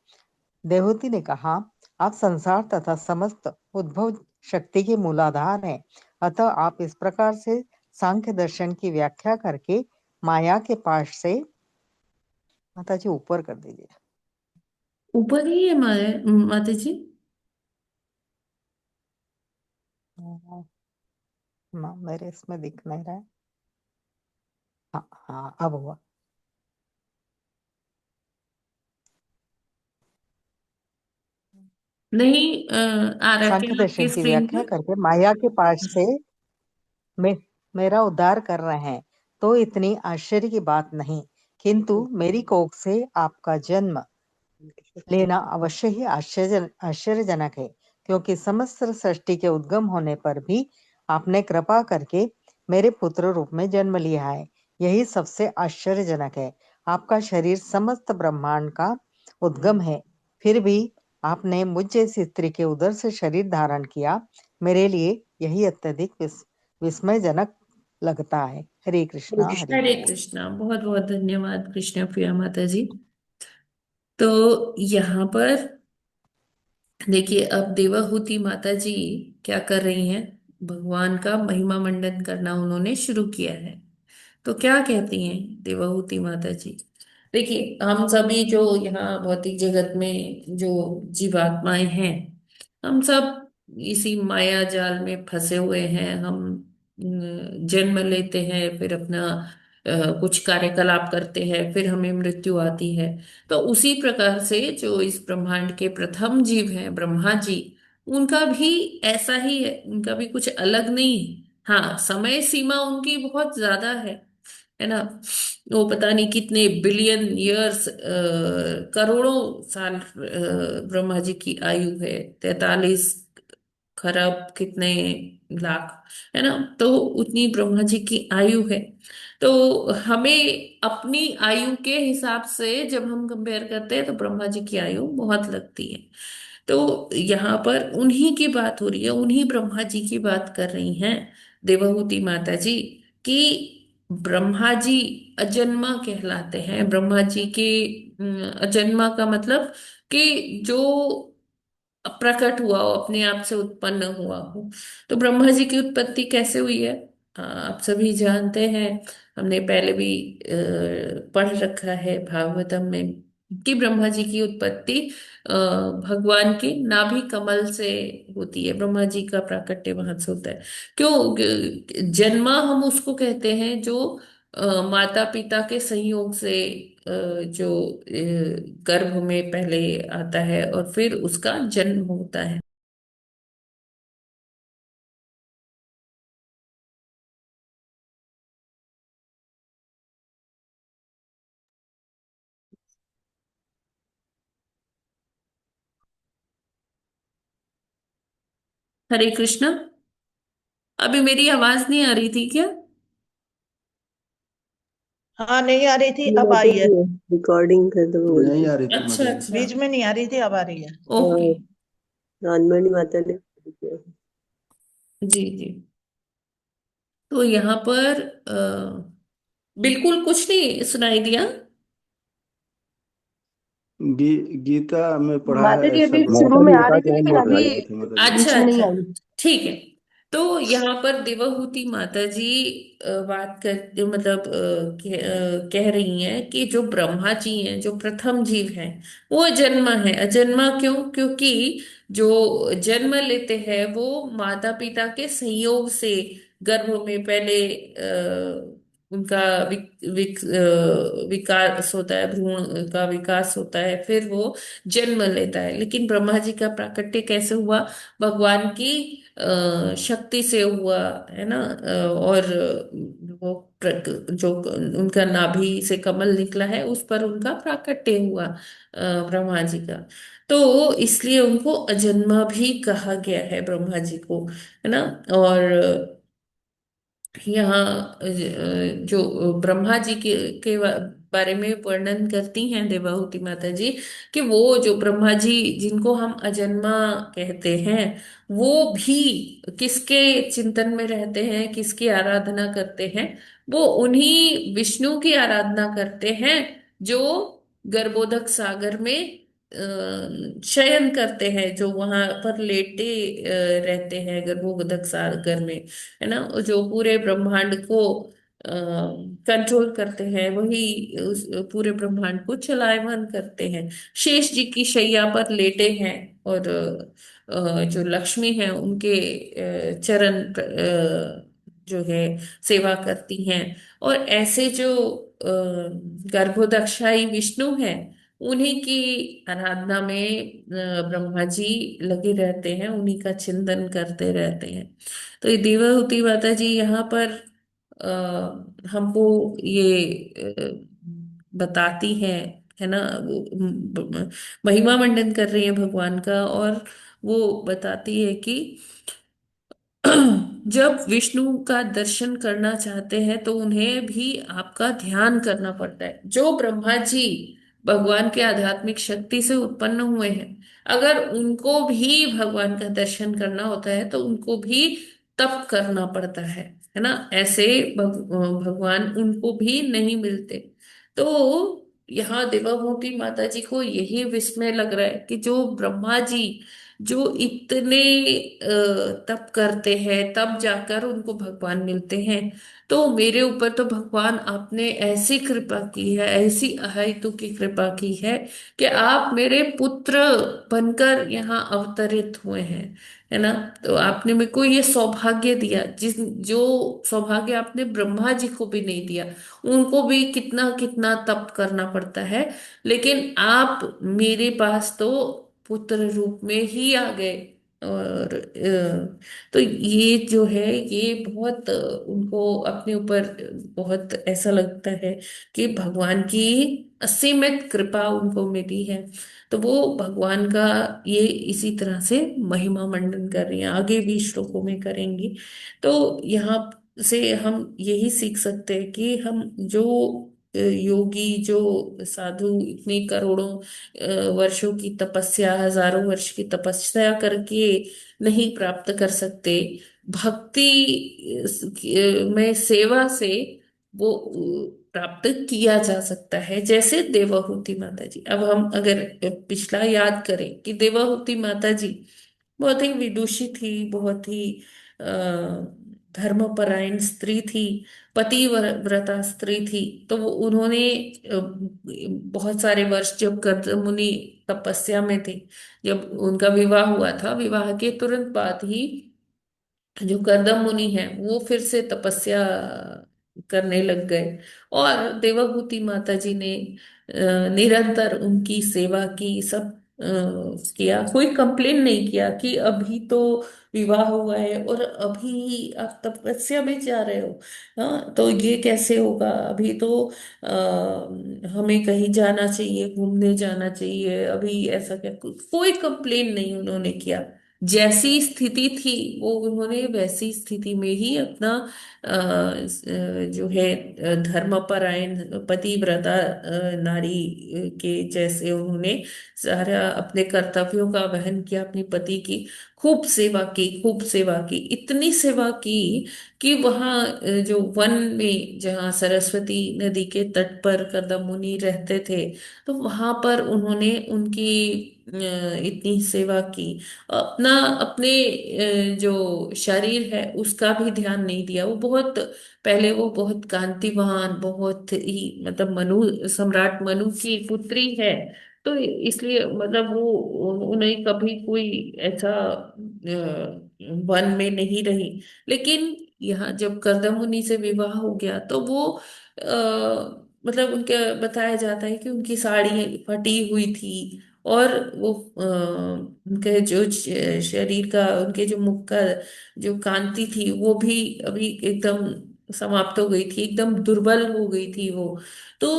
देवहूति ने कहा, आप संसार तथा समस्त उद्भव शक्ति के मूलाधार हैं, अतः आप इस प्रकार से सांख्य दर्शन की व्याख्या करके माया के पाश से माता जी ऊपर कर दीजिए। ऊपर ही है माता जी। मेरे इसमें दिख नहीं रहा है। हाँ हाँ, अब हुआ। नहीं आ रहा सांख्य क्या आपकी दर्शन की स्क्रीन व्याख्या पर? करके माया के पाश से मेरा उद्धार कर रहे हैं, तो इतनी आश्चर्य की बात नहीं, किंतु मेरी कोख से आपका जन्म लेना अवश्य ही आश्चर्यजनक है, क्योंकि समस्त सृष्टि के उद्गम होने पर भी आपने कृपा करके मेरे पुत्र रूप में जन्म लिया है। यही सबसे आश्चर्यजनक है। आपका शरीर समस्त ब्रह्मांड का उद्गम है, फिर भी आपने मुझ जैसी स्त्री के उदर से शरीर धारण किया। मेरे लिए यही अत्यधिक विस्मयजनक लगता है। हरे कृष्णा हरे हरे बोल। कृष्णा, बहुत बहुत धन्यवाद कृष्ण प्रिया माता जी। तो यहाँ पर देखिए, अब देवाहूति माता जी क्या कर रही हैं, भगवान का महिमा मंडन करना उन्होंने शुरू किया है। तो क्या कहती हैं देवाहूति माता जी? देखिए, हम सभी जो यहाँ भौतिक जगत में जो जीवात्माएं हैं, हम सब इसी माया जाल में फंसे हुए हैं। हम जन्म लेते हैं, फिर अपना कुछ कार्यकलाप करते हैं, फिर हमें मृत्यु आती है। तो उसी प्रकार से जो इस ब्रह्मांड के प्रथम जीव हैं ब्रह्मा जी, उनका भी ऐसा ही है, उनका भी कुछ अलग नहीं है। हाँ, समय सीमा उनकी बहुत ज्यादा है ना। वो पता नहीं कितने बिलियन ईयर्स, करोड़ों साल ब्रह्मा जी की आयु है, 43 खरब कितने लाख, है ना। तो उतनी ब्रह्मा जी की आयु है। तो हमें अपनी आयु के हिसाब से जब हम कंपेयर करते हैं तो ब्रह्मा जी की आयु बहुत लगती है। तो यहाँ पर उन्हीं की बात हो रही है, उन्हीं ब्रह्मा जी की बात कर रही हैं देवहूति माता जी, कि ब्रह्मा जी अजन्मा कहलाते हैं। ब्रह्मा जी के अजन्मा का मतलब कि जो प्रकट हुआ हो, अपने आप से उत्पन्न हुआ हो। तो ब्रह्मा जी की उत्पत्ति कैसे हुई है, आप सभी जानते हैं। हमने पहले भी पढ़ रखा है भागवतम में कि ब्रह्मा जी की उत्पत्ति भगवान के नाभि कमल से होती है। ब्रह्मा जी का प्राकट्य वहां से होता है। क्यों जन्मा हम उसको कहते हैं जो माता पिता के संयोग से जो गर्भ में पहले आता है और फिर उसका जन्म होता है। हरे कृष्णा। अभी मेरी आवाज नहीं आ रही थी क्या? हाँ नहीं आ रही थी, अब माता आई है। जी रिकॉर्डिंग कर दो बोल नहीं रही। आ रही थी अच्छा माता जी। अच्छा। बीच में नहीं आ रही थी, अब आ रही है। ओके। हाँ, हनुमानी माता ने किया। जी जी। तो यहाँ पर बिल्कुल कुछ नहीं सुनाई दिया। गीता में पढ़ा माता है जी ऐसा अभी शुरू माता ब्रह्मा में जी जी आ बता रही के थी हम लेकिन बोल रहे अभी बोल हैं। रहे थे माता जी। अच्छा बीच में नहीं अच्छा। आई। ठीक है। तो यहाँ पर देवहूति माता जी बात कर मतलब कह रही हैं कि जो ब्रह्मा जी हैं, जो प्रथम जीव हैं, वो अजन्मा है। अजन्मा क्यों? क्योंकि जो जन्म लेते हैं वो माता पिता के संयोग से गर्भ में पहले उनका विकास होता है, भ्रूण का विकास होता है, फिर वो जन्म लेता है। लेकिन ब्रह्मा जी का प्राकट्य कैसे हुआ? भगवान की शक्ति से हुआ, है ना। और वो जो उनका नाभि से कमल निकला है उस पर उनका प्राकट्य हुआ ब्रह्मा जी का। तो इसलिए उनको अजन्मा भी कहा गया है ब्रह्मा जी को, है ना। और यहाँ जो ब्रह्मा जी के बारे में वर्णन करती हैं देवाहुति माता जी, कि वो जो ब्रह्मा जी जिनको हम अजन्मा कहते हैं, वो भी किसके चिंतन में रहते हैं, किसकी आराधना करते हैं? वो उन्हीं विष्णु की आराधना करते हैं जो गर्भोदक सागर में शयन करते हैं, जो वहां पर लेटे रहते हैं गर्भोदक सागर में, है ना। जो पूरे ब्रह्मांड को कंट्रोल करते हैं, वही उस पूरे ब्रह्मांड को चलायमान करते हैं। शेष जी की शैया पर लेटे हैं और जो लक्ष्मी है उनके चरण जो है सेवा करती हैं। और ऐसे जो गर्भोदक्षाई विष्णु हैं, उन्हीं की आराधना में ब्रह्मा जी लगे रहते हैं, उन्हीं का चिंतन करते रहते हैं। तो ये देवहूति माता जी यहाँ पर हमको ये बताती है ना। महिमा मंडन कर रही है भगवान का, और वो बताती है कि जब विष्णु का दर्शन करना चाहते हैं तो उन्हें भी आपका ध्यान करना पड़ता है। जो ब्रह्मा जी भगवान के आध्यात्मिक शक्ति से उत्पन्न हुए हैं, अगर उनको भी भगवान का दर्शन करना होता है तो उनको भी तप करना पड़ता है ना। ऐसे भगवान उनको भी नहीं मिलते। तो यहाँ देवाभूति माता जी को यही विस्मय लग रहा है कि जो ब्रह्मा जी जो इतने तप करते हैं तब जाकर उनको भगवान मिलते हैं। तो मेरे ऊपर तो भगवान आपने ऐसी कृपा की है, ऐसी अहेतु की कृपा की है कि आप मेरे पुत्र बनकर यहाँ अवतरित हुए हैं, है ना। तो आपने मेरे को ये सौभाग्य दिया, जिस जो सौभाग्य आपने ब्रह्मा जी को भी नहीं दिया। उनको भी कितना कितना तप करना पड़ता है, लेकिन आप मेरे पास तो पुत्र रूप में ही आ गए। और तो ये जो है ये बहुत उनको अपने ऊपर बहुत ऐसा लगता है कि भगवान की असीमित कृपा उनको मिली है। तो वो भगवान का ये इसी तरह से महिमा मंडन कर रही हैं, आगे भी श्लोकों में करेंगी। तो यहाँ से हम यही सीख सकते हैं कि हम जो योगी, जो साधु इतनी करोड़ों वर्षों की तपस्या, हजारों वर्ष की तपस्या करके नहीं प्राप्त कर सकते, भक्ति में सेवा से वो प्राप्त किया जा सकता है, जैसे देवहूति माता जी। अब हम अगर पिछला याद करें कि देवहूति माता जी बहुत ही विदुषी थी, बहुत ही धर्मपरायण स्त्री थी, पतिव्रता स्त्री थी। तो वो उन्होंने बहुत सारे वर्ष जब कर्दम मुनि तपस्या में थे, जब उनका विवाह हुआ था, विवाह के तुरंत बाद ही जो कर्दम मुनि है वो फिर से तपस्या करने लग गए। और देवभूति माता जी ने निरंतर उनकी सेवा की, सब किया, कोई कंप्लेन नहीं किया कि अभी तो विवाह हुआ है और अभी आप तपस्या में जा रहे हो। हाँ, तो ये कैसे होगा, अभी तो हमें कहीं जाना चाहिए, घूमने जाना चाहिए, अभी ऐसा क्या, कोई कंप्लेन नहीं उन्होंने किया। जैसी स्थिति थी वो उन्होंने वैसी स्थिति में ही अपना जो है धर्मपरायण पतिव्रता नारी के जैसे उन्होंने सारा अपने कर्तव्यों का वहन किया, अपने पति की खूब सेवा की, खूब सेवा की, इतनी सेवा की कि वहाँ जो वन में जहाँ सरस्वती नदी के तट पर कर्दम मुनि रहते थे, तो वहां पर उन्होंने उनकी इतनी सेवा की। अपना अपने जो शरीर है उसका भी ध्यान नहीं दिया। वो बहुत पहले वो बहुत कांतिवान, बहुत ही मतलब मनु, सम्राट मनु की पुत्री है, तो इसलिए मतलब वो उन्हें कभी कोई ऐसा वन में नहीं रही। लेकिन यहाँ जब कर्दम मुनि से विवाह हो गया तो वो मतलब उनके बताया जाता है कि उनकी साड़ी फटी हुई थी, और वो उनके जो शरीर का, उनके जो मुख का जो कांति थी वो भी अभी एकदम समाप्त हो गई थी, एकदम दुर्बल हो गई थी वो। तो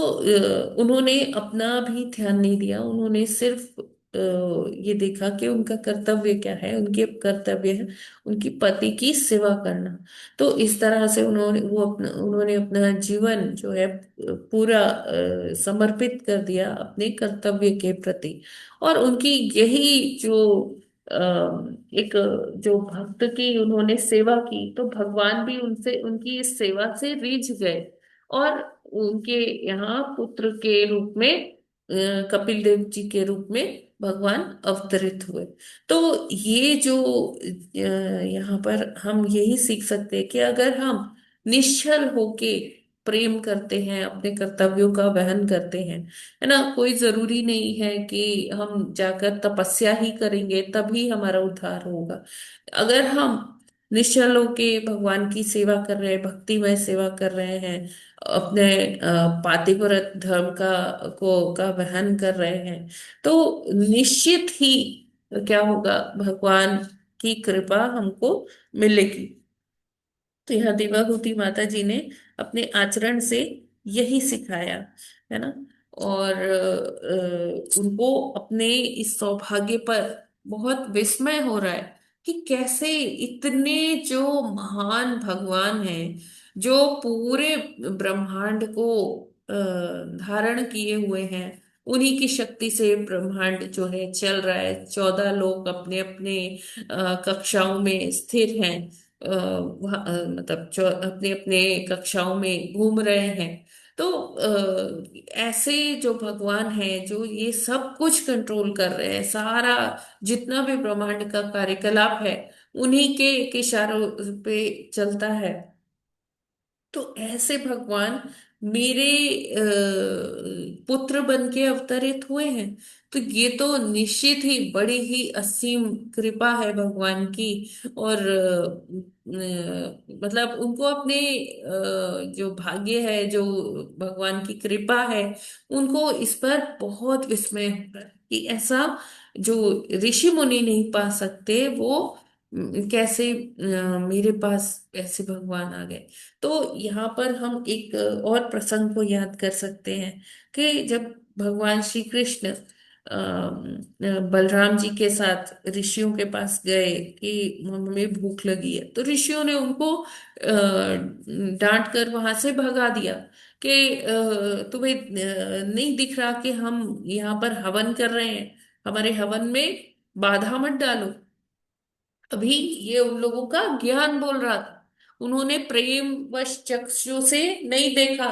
उन्होंने अपना भी ध्यान नहीं दिया, उन्होंने सिर्फ ये देखा कि उनका कर्तव्य क्या है, उनके कर्तव्य है उनकी पति की सेवा करना। तो इस तरह से उन्होंने अपना जीवन जो है पूरा समर्पित कर दिया अपने कर्तव्य के प्रति। और उनकी यही जो एक जो भक्त की उन्होंने सेवा की, तो भगवान भी उनसे, उनकी इस सेवा से रीझ गए और उनके यहाँ पुत्र के रूप में कपिल देव जी के रूप में भगवान अवतरित हुए। तो ये जो यहाँ पर हम यही सीख सकते हैं कि अगर हम निश्चल होके प्रेम करते हैं, अपने कर्तव्यों का वहन करते हैं, है ना, कोई जरूरी नहीं है कि हम जाकर तपस्या ही करेंगे तभी हमारा उद्धार होगा। अगर हम निश्चल होके भगवान की सेवा कर रहे हैं, भक्तिमय सेवा कर रहे हैं, अपने पातिव्रत धर्म का वहन कर रहे हैं, तो निश्चित ही क्या होगा, भगवान की कृपा हमको मिलेगी। तो यह देवाहुति माता जी ने अपने आचरण से यही सिखाया, है ना। और उनको अपने इस सौभाग्य पर बहुत विस्मय हो रहा है कि कैसे इतने जो महान भगवान हैं, जो पूरे ब्रह्मांड को धारण किए हुए हैं, उन्हीं की शक्ति से ब्रह्मांड जो है चल रहा है, 14 लोग अपने अपने कक्षाओं में स्थिर हैं, मतलब जो अपने अपने कक्षाओं में घूम रहे हैं। तो ऐसे जो भगवान है जो ये सब कुछ कंट्रोल कर रहे हैं, सारा जितना भी ब्रह्मांड का कार्यकलाप है उन्हीं के इशारों पे चलता है। तो ऐसे भगवान मेरे पुत्र बन के अवतरित हुए हैं। तो ये तो निश्चित ही बड़ी ही असीम कृपा है भगवान की। और मतलब उनको अपने जो भाग्य है, जो भगवान की कृपा है, उनको इस पर बहुत विस्मय होता है कि ऐसा जो ऋषि मुनि नहीं पा सकते वो कैसे मेरे पास ऐसे भगवान आ गए। तो यहाँ पर हम एक और प्रसंग को याद कर सकते हैं कि जब भगवान श्री कृष्ण बलराम जी के साथ ऋषियों के पास गए कि हमें भूख लगी है, तो ऋषियों ने उनको डांट कर वहां से भगा दिया कि तुम्हें नहीं दिख रहा कि हम यहाँ पर हवन कर रहे हैं, हमारे हवन में बाधा मत डालो। अभी ये उन लोगों का ज्ञान बोल रहा था। उन्होंने प्रेम वश चक्षु से नहीं देखा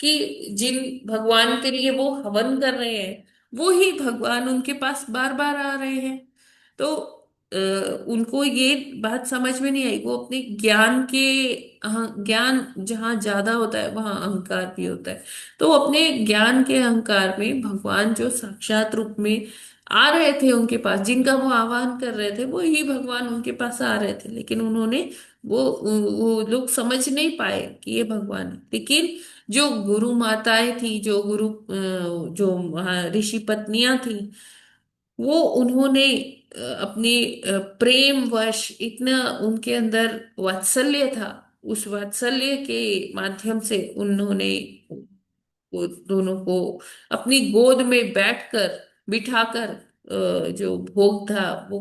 कि जिन भगवान के लिए वो हवन कर रहे हैं वो ही भगवान उनके पास बार बार आ रहे हैं। तो उनको ये बात समझ में नहीं आई। वो अपने ज्ञान के ज्ञान जहाँ ज्यादा होता है वहां अहंकार भी होता है। तो अपने ज्ञान के अहंकार में भगवान जो साक्षात रूप में आ रहे थे उनके पास, जिनका वो आह्वान कर रहे थे, वो ही भगवान उनके पास आ रहे थे, लेकिन उन्होंने वो लोग समझ नहीं पाए कि ये भगवान है। लेकिन जो गुरु माताएं थी, जो गुरु जो ऋषि पत्नियां थी, वो उन्होंने अपने प्रेम वश इतना उनके अंदर वात्सल्य था, उस वात्सल्य के माध्यम से उन्होंने वो दोनों को अपनी गोद में बैठकर बिठाकर जो भोग था वो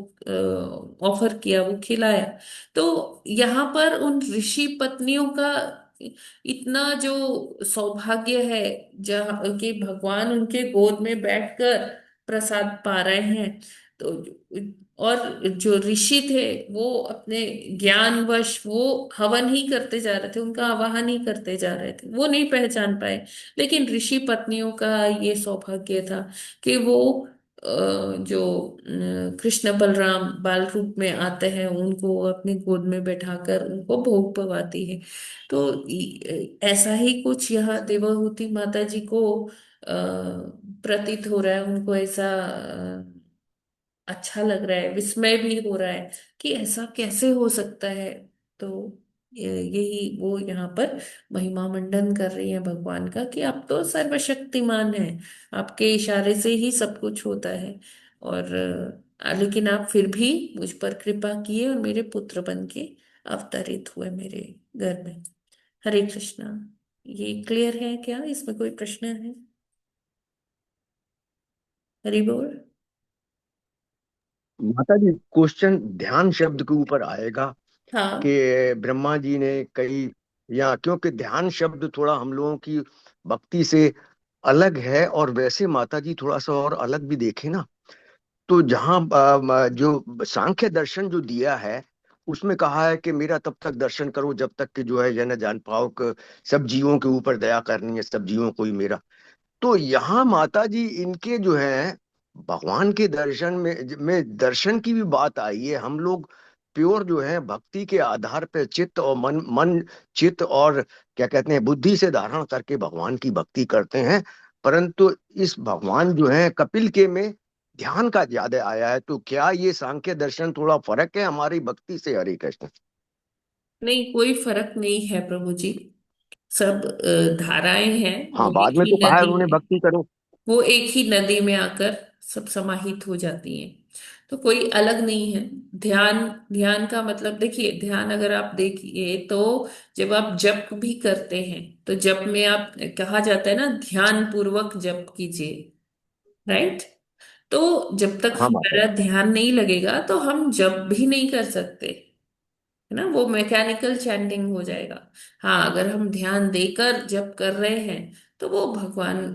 ऑफर किया, वो खिलाया। तो यहाँ पर उन ऋषि पत्नियों का इतना जो सौभाग्य है जहाँ कि भगवान उनके गोद में बैठकर प्रसाद पा रहे हैं। तो और जो ऋषि थे वो अपने ज्ञानवश वो हवन ही करते जा रहे थे, उनका आवाहन ही करते जा रहे थे, वो नहीं पहचान पाए। लेकिन ऋषि पत्नियों का ये सौभाग्य था कि वो जो कृष्ण बलराम बाल रूप में आते हैं उनको अपनी गोद में बैठाकर उनको भोग पवाती है। तो ऐसा ही कुछ यह देवहूति माता जी को प्रतीत हो रहा है। उनको ऐसा अच्छा लग रहा है, विस्मय भी हो रहा है कि ऐसा कैसे हो सकता है। तो यही वो यहाँ पर महिमा मंडन कर रही है भगवान का कि आप तो सर्वशक्तिमान हैं, आपके इशारे से ही सब कुछ होता है। और लेकिन आप फिर भी मुझ पर कृपा किए और मेरे पुत्र बन के अवतरित हुए मेरे घर में। हरे कृष्णा। ये क्लियर है क्या? इसमें कोई प्रश्न है? हरि बोल। माता जी, क्वेश्चन ध्यान शब्द के ऊपर आएगा हाँ। कि ब्रह्मा जी ने कई, या क्योंकि ध्यान शब्द थोड़ा हम लोगों की भक्ति से अलग है, और वैसे माता जी थोड़ा सा और अलग भी देखे ना, तो जहाँ जो सांख्य दर्शन जो दिया है उसमें कहा है कि मेरा तब तक दर्शन करो जब तक कि जो है यह न जान पाओ कि सब जीवों के ऊपर दया करनी है, सब जीवों को ही मेरा। तो यहाँ माता जी इनके जो है भगवान के दर्शन में दर्शन की भी बात आई है। हम लोग प्योर जो है भक्ति के आधार पे चित्त और मन चित्त और क्या कहते हैं बुद्धि से धारण करके भगवान की भक्ति करते हैं। परंतु इस भगवान जो है कपिल के में ध्यान का ज्यादा आया है। तो क्या ये सांख्य दर्शन थोड़ा फर्क है हमारी भक्ति से? हरे कृष्ण। नहीं, कोई फर्क नहीं है प्रभु जी। सब धाराएं हैं, वो हाँ, बाद एक में ही तो कहा है नदी उन्होंने में, भक्ति करो। वो एक ही नदी में आकर सब समाहित हो जाती हैं। तो कोई अलग नहीं है। ध्यान, ध्यान का मतलब देखिए, ध्यान अगर आप देखिए तो जब आप जप भी करते हैं तो जप में आप, कहा जाता है ना, ध्यान पूर्वक जप कीजिए, राइट? तो जब तक हाँ माता हमारा जी। ध्यान नहीं लगेगा तो हम जप भी नहीं कर सकते, है ना, वो मैकेनिकल चैंटिंग हो जाएगा। हाँ, अगर हम ध्यान देकर जप कर रहे हैं तो वो भगवान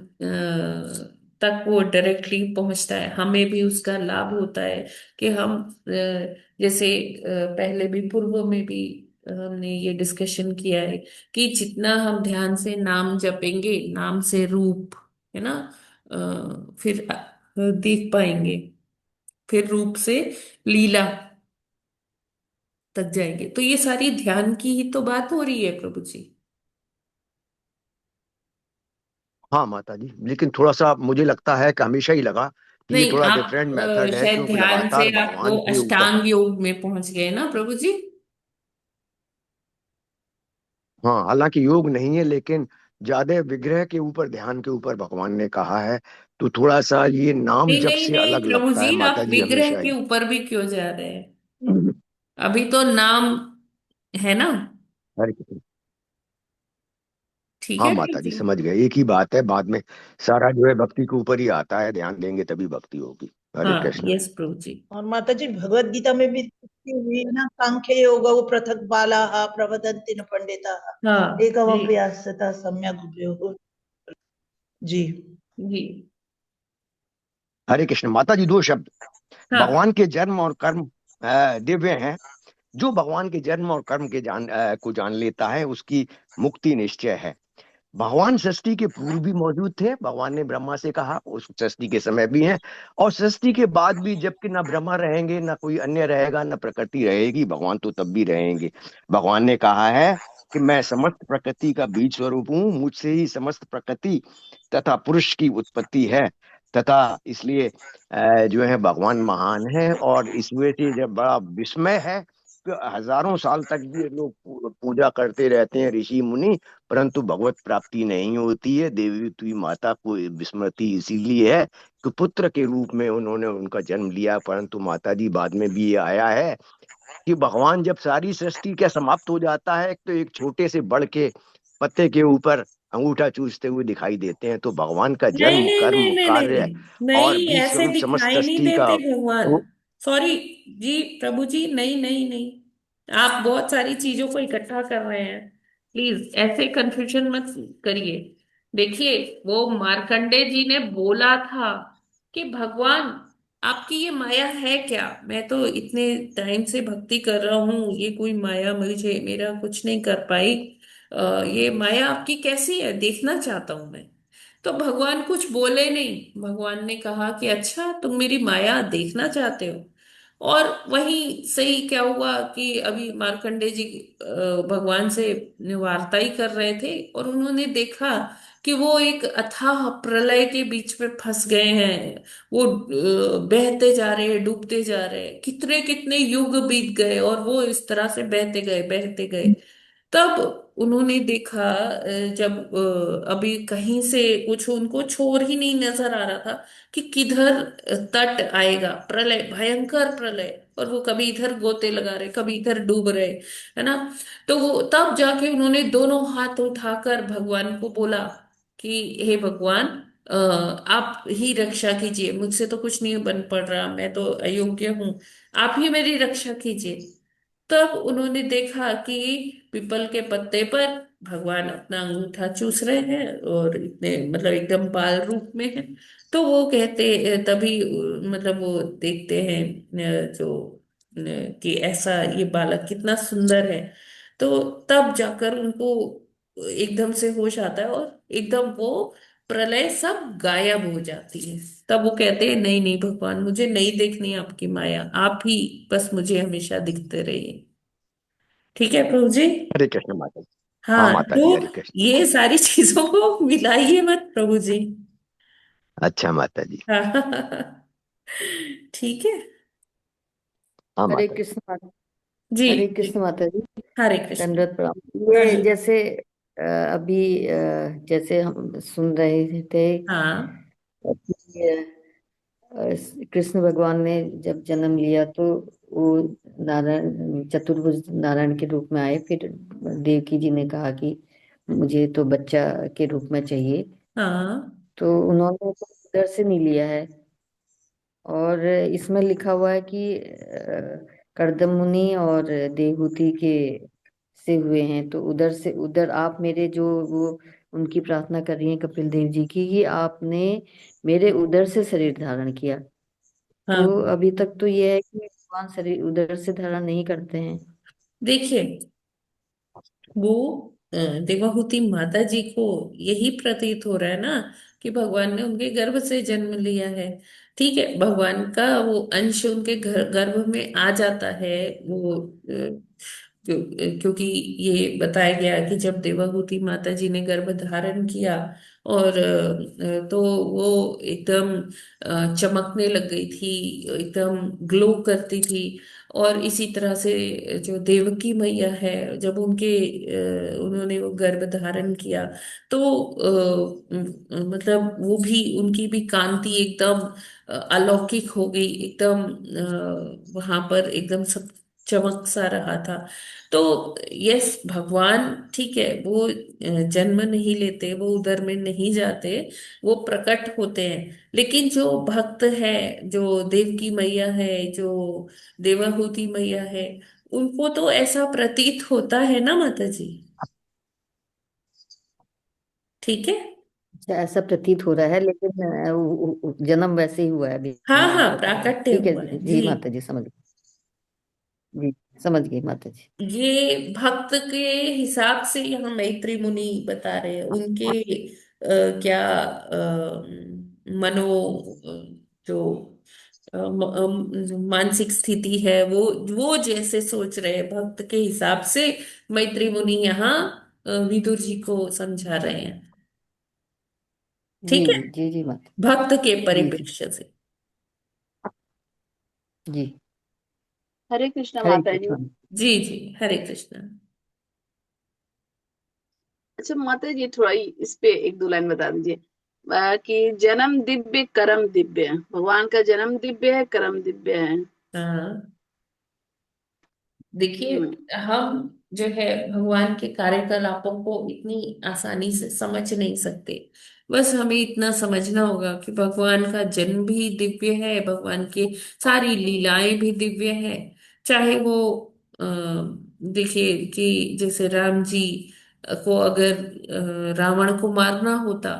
तक वो डायरेक्टली पहुंचता है, हमें भी उसका लाभ होता है कि हम जैसे पहले भी पूर्व में भी हमने ये डिस्कशन किया है कि जितना हम ध्यान से नाम जपेंगे, नाम से रूप, है ना, फिर देख पाएंगे, फिर रूप से लीला तक जाएंगे। तो ये सारी ध्यान की ही तो बात हो रही है प्रभु जी। हाँ माता जी, लेकिन थोड़ा सा मुझे लगता है कि हमेशा ही लगा कि ये नहीं, थोड़ा आप डिफरेंट मेथड है, शायद क्योंकि ध्यान से लगातार आप वो भगवान के ऊपर। अष्टांग योग में पहुंच गए ना प्रभु जी। हाँ, हालांकि योग नहीं है, लेकिन ज्यादा विग्रह के ऊपर, ध्यान के ऊपर भगवान ने कहा है, तो थोड़ा सा ये नाम नहीं जप नहीं से नहीं अलग प्रभु लगता है जी, माता आप जी, विग्रह हमेशा के ही। ऊपर भी क्यों जा रहे हैं? अभी तो नाम है ना। हरे कृष्ण। ठीक हाँ है प्रभु माता जी, जी। समझ गए, एक ही बात है, बाद में सारा जो है भक्ति के ऊपर ही आता है, ध्यान देंगे तभी भक्ति होगी। हरे हाँ, कृष्ण। यस प्रभु जी। और माता जी भगवत गीता में भी लिखी हुई है ना, सांख्य योग पृथक बाला प्रवदन्ति न पंडिता हाँ जी। एकमप्यासता सम्यक उपयोग। जी। जी। हरे कृष्ण माता जी, दो शब्द। हाँ भगवान के जन्म और कर्म दिव्य हैं। जो भगवान के जन्म और कर्म के को जान लेता है, उसकी मुक्ति निश्चय है। भगवान सृष्टि के पूर्व भी मौजूद थे, भगवान ने ब्रह्मा से कहा, उस सृष्टि के समय भी हैं, और सृष्टि के बाद भी, जबकि ना ब्रह्मा रहेंगे, ना कोई अन्य रहेगा, ना प्रकृति रहेगी, भगवान तो तब भी रहेंगे। भगवान ने कहा है कि मैं समस्त प्रकृति का बीज स्वरूप हूँ, मुझसे ही समस्त प्रकृति तथा पुरुष की उत्पत्ति है, तथा इसलिए जो है भगवान महान है। और इस वजह से जब बड़ा विस्मय है कि हजारों साल तक भी ये लोग पूजा करते रहते हैं, ऋषि मुनि, परंतु भगवत प्राप्ति नहीं होती है। देवी तुई माता को विस्मृति इसीलिए है कि पुत्र के रूप में उन्होंने उनका जन्म लिया, परंतु माता जी बाद में भी ये आया है कि भगवान जब सारी सृष्टि का समाप्त हो जाता है, तो एक छोटे से बड़ के पत्ते के ऊपर अंगूठा चूसते हुए दिखाई देते हैं। तो भगवान का नहीं जन्म, नहीं नहीं कर्म, नहीं नहीं कार्य नहीं और नहीं, बीज ऐसे स्वरूप समस्त दिखाई नहीं सृष्टि का देते भगवान। वो। सॉरी जी प्रभु जी, नहीं नहीं नहीं, आप बहुत सारी चीजों को इकट्ठा कर रहे हैं। प्लीज ऐसे कंफ्यूजन मत करिए। देखिए, वो मार्कंडे जी ने बोला था कि भगवान आपकी ये माया है क्या? मैं तो इतने टाइम से भक्ति कर रहा हूँ, ये कोई माया मुझे मेरा कुछ नहीं कर पाई। ये माया आपकी कैसी है, देखना चाहता हूं मैं। तो भगवान कुछ बोले नहीं, भगवान ने कहा कि अच्छा तुम मेरी माया देखना चाहते हो। और वहीं सही क्या हुआ कि अभी मार्कंडे जी भगवान से वार्ता ही कर रहे थे, और उन्होंने देखा कि वो एक अथाह प्रलय के बीच में फंस गए हैं। वो बहते जा रहे हैं, डूबते जा रहे हैं, कितने कितने युग बीत गए और वो इस तरह से बहते गए, बहते गए। तब उन्होंने देखा, जब अभी कहीं से कुछ उनको छोर ही नहीं नजर आ रहा था कि किधर तट आएगा, प्रलय, भयंकर प्रलय, और वो कभी इधर गोते लगा रहे, कभी इधर डूब रहे, है ना। तो वो तब जाके उन्होंने दोनों हाथ उठाकर भगवान को बोला कि हे भगवान, आप ही रक्षा कीजिए, मुझसे तो कुछ नहीं बन पड़ रहा, मैं तो अयोग्य हूँ, आप ही मेरी रक्षा कीजिए। तब उन्होंने देखा कि पीपल के पत्ते पर भगवान अपना अंगूठा चूस रहे हैं, और इतने मतलब एकदम बाल रूप में है। तो वो कहते, तभी मतलब वो देखते हैं कि ऐसा ये बालक कितना सुंदर है। तो तब जाकर उनको एकदम से होश आता है, और एकदम वो प्रलय सब गायब हो जाती है। तब वो कहते हैं नहीं नहीं भगवान, मुझे नहीं देखनी आपकी माया, आप ही बस मुझे हमेशा दिखते रहिए। ठीक है प्रभु जी। हरे कृष्ण माता जी। हाँ हाँ, माता तो जी, हरे कृष्ण। ये सारी चीजों को मिलाइए मत प्रभु जी। अच्छा माता जी। हाँ ठीक है। हाँ हरे माता जी। कृष्ण माता। जी। हरे कृष्ण माता जी। हरे कृष्ण। दंडवत प्रणाम। हाँ ये जी। जैसे अभी जैसे हम सुन रहे थे हाँ कि कृष्ण भगवान ने जब जन्म लिया तो वो नारायण, चतुर्भुज नारायण के रूप में आए। फिर देवकी जी ने कहा कि मुझे तो बच्चा के रूप में चाहिए, हाँ तो उन्होंने तो उधर से नहीं लिया है। और इसमें लिखा हुआ है कि कर्दम मुनि और देवहूति के से हुए हैं, तो उधर से उधर आप मेरे जो वो उनकी प्रार्थना कर रही हैं कपिल देव जी की कि आपने मेरे उधर से शरीर धारण किया। हाँ। तो अभी तक तो ये है कि भगवान शरीर उधर से धारण नहीं करते हैं। देखिए, वो देवाहुति माता जी को यही प्रतीत हो रहा है ना कि भगवान ने उनके गर्भ से जन्म लिया है। ठीक है, भगवान का वो अंश उनके गर्भ में आ जाता है। वो क्योंकि ये बताया गया कि जब देवाहुति माता जी ने गर्भ धारण किया और तो वो एकदम चमकने लग गई थी, एकदम ग्लो करती थी। और इसी तरह से जो देवकी मैया है, जब उन्होंने वो गर्भ धारण किया तो मतलब वो भी, उनकी भी कांति एकदम अलौकिक हो गई, एकदम वहां पर एकदम सब चमक सा रहा था। तो यस, भगवान ठीक है, वो जन्म नहीं लेते, वो उदर में नहीं जाते, वो प्रकट होते हैं। लेकिन जो भक्त है, जो देवकी मैया है, जो देवाहुति मैया है, उनको तो ऐसा प्रतीत होता है ना माता जी। ठीक है। अच्छा, ऐसा प्रतीत हो रहा है, लेकिन जन्म वैसे ही हुआ है अभी। हाँ हाँ, प्राकट्य ठीक है हुआ जी, है जी जी। माता जी समझ गई। जी समझ गई माता जी। ये भक्त के हिसाब से यहाँ मैत्री मुनि बता रहे हैं, उनके क्या मनो जो मानसिक स्थिति है, वो जैसे सोच रहे हैं भक्त के हिसाब से, मैत्री मुनि यहाँ विदुर जी को समझा रहे हैं। जी ठीक है, जी जी माता। भक्त के जी जी परिप्रेक्ष्य से। जी। हरे कृष्ण हरे माता जी। कृष्ण। जी जी, हरे कृष्ण। अच्छा माता जी, थोड़ा इस पे एक दो लाइन बता दीजिए कि जन्म दिव्य कर्म दिव्य है। भगवान का जन्म दिव्य है, कर्म दिव्य है। हाँ, देखिए, हम्म। हम जो है भगवान के कार्यकलापों को इतनी आसानी से समझ नहीं सकते। बस हमें इतना समझना होगा कि भगवान का जन्म भी दिव्य है, भगवान की सारी लीलाएं भी दिव्य है। चाहे वो अ, देखिए कि जैसे राम जी को अगर रावण को मारना होता,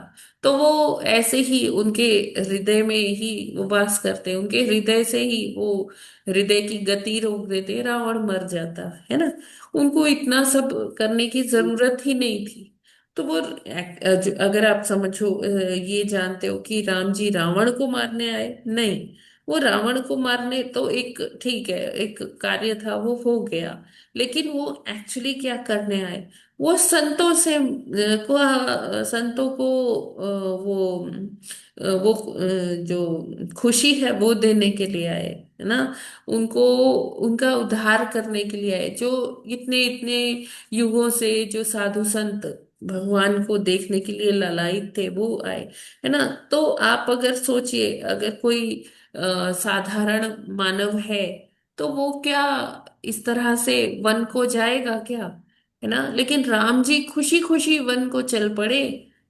तो वो ऐसे ही उनके हृदय में ही वो वास करते, उनके हृदय से ही वो हृदय की गति रोक देते, रावण मर जाता है ना। उनको इतना सब करने की जरूरत ही नहीं थी। तो वो अगर आप समझो, ये जानते हो कि राम जी रावण को मारने आए नहीं, वो रावण को मारने तो एक ठीक है, एक कार्य था, वो हो गया। लेकिन वो एक्चुअली क्या करने आए, वो संतों से संतों को जो खुशी है वो देने के लिए आए, है ना। उनको उनका उद्धार करने के लिए आए, जो इतने इतने युगों से जो साधु संत भगवान को देखने के लिए लालायित थे, वो आए, है ना। तो आप अगर सोचिए, अगर कोई साधारण मानव है, तो वो क्या इस तरह से वन को जाएगा क्या, है ना। लेकिन राम जी खुशी खुशी वन को चल पड़े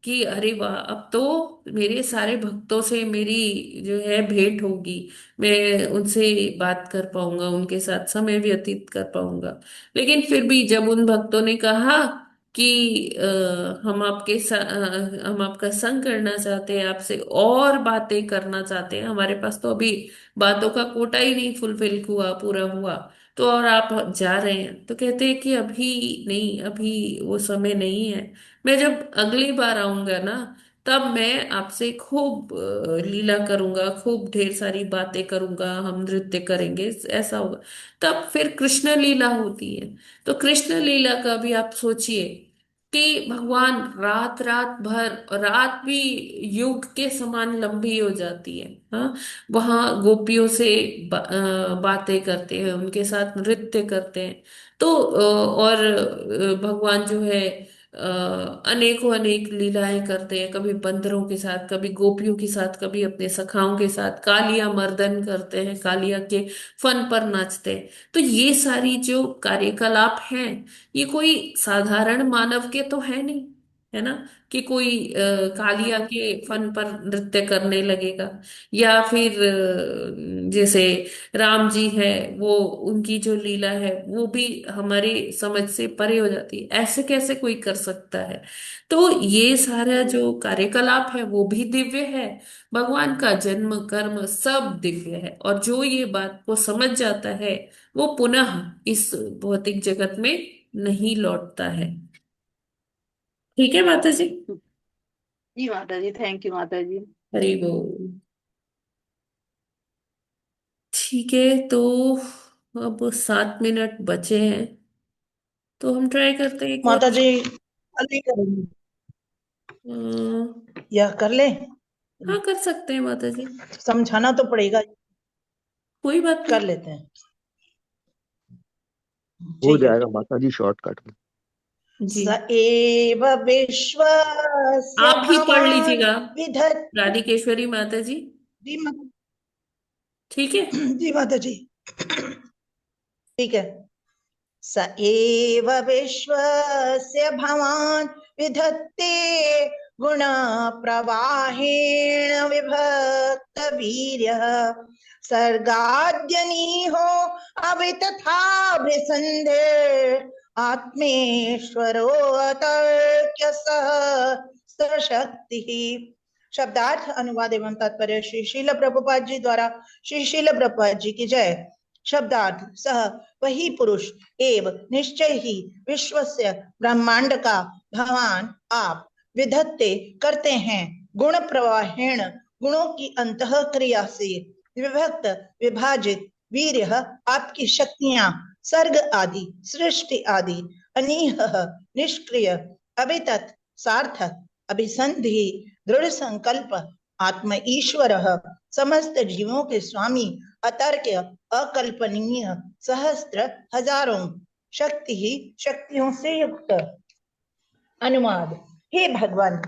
कि अरे वाह, अब तो मेरे सारे भक्तों से मेरी जो है भेंट होगी, मैं उनसे बात कर पाऊंगा, उनके साथ समय व्यतीत कर पाऊंगा। लेकिन फिर भी जब उन भक्तों ने कहा कि हम आपका संग करना चाहते हैं, आपसे और बातें करना चाहते हैं, हमारे पास तो अभी बातों का कोटा ही नहीं फुलफिल हुआ, पूरा हुआ, तो और आप जा रहे हैं, तो कहते हैं कि अभी नहीं, अभी वो समय नहीं है। मैं जब अगली बार आऊंगा ना, तब मैं आपसे खूब लीला करूंगा, खूब ढेर सारी बातें करूंगा, हम नृत्य करेंगे, ऐसा होगा। तब फिर कृष्ण लीला होती है। तो कृष्ण लीला का भी आप सोचिए कि भगवान रात रात भर, और रात भी युग के समान लंबी हो जाती है, हाँ, वहां गोपियों से बातें करते हैं, उनके साथ नृत्य करते हैं। तो और भगवान जो है अनेकों अनेक लीलाएं करते हैं, कभी बंदरों के साथ, कभी गोपियों के साथ, कभी अपने सखाओं के साथ कालिया मर्दन करते हैं, कालिया के फन पर नाचते हैं। तो ये सारी जो कार्यकलाप हैं, ये कोई साधारण मानव के तो है नहीं, है ना, कि कोई कालिया के फन पर नृत्य करने लगेगा। या फिर जैसे राम जी है, वो उनकी जो लीला है वो भी हमारी समझ से परे हो जाती है, ऐसे कैसे कोई कर सकता है। तो ये सारा जो कार्यकलाप है वो भी दिव्य है, भगवान का जन्म कर्म सब दिव्य है। और जो ये बात को समझ जाता है, वो पुनः इस भौतिक जगत में नहीं लौटता है। ठीक है माता जी। जी माता जी, थैंक यू माता जी। हरि बोल। ठीक है, तो अब 7 मिनट बचे हैं, तो हम ट्राई करते हैं माता कुछ। जी अभी करेंगे, अ, या कर ले? हाँ, कर सकते हैं माता जी। समझाना तो पड़ेगा, कोई बात कर नहीं। लेते हैं। हो ठीक है। जाएगा माता जी शॉर्टकट में। जी, स एव विश्वस्य आप ही पढ़ भवान् लीजिएगा विधत्। राधिकेश्वरी माता जी। जी माता ठीक है। जी माता जी, ठीक है। स एव विश्वस्य भवान् विधत्ते गुण प्रवाहेण विभक्त वीर्यः सर्गाद्यनीहो अवितथा भृसन्धे आत्मेश्वरो अतर्क्य सहस्त्रशक्तिः। शब्दार्थ, अनुवाद एवं तात्पर्य श्री शील प्रभुपाद जी द्वारा। श्री शील प्रभुपाद जी की जय। शब्दार्थ, सह वही पुरुष एव निश्चय ही विश्वस्य ब्रह्मांड का भगवान आप विधत्ते करते हैं गुण प्रवाहेण गुणों की अंतः क्रिया से विभक्त विभाजित वीर्य आपकी शक्तियां सर्ग आदि सृष्टि आदि अनीह निष्क्रिय अभितत सार्थक अभिसंधि दृढ़ संकल्प आत्म ईश्वर समस्त जीवों के स्वामी अतर्क्य अकल्पनीय सहस्त्र हजारों शक्ति ही शक्तियों से युक्त। अनुवाद, हे भगवान,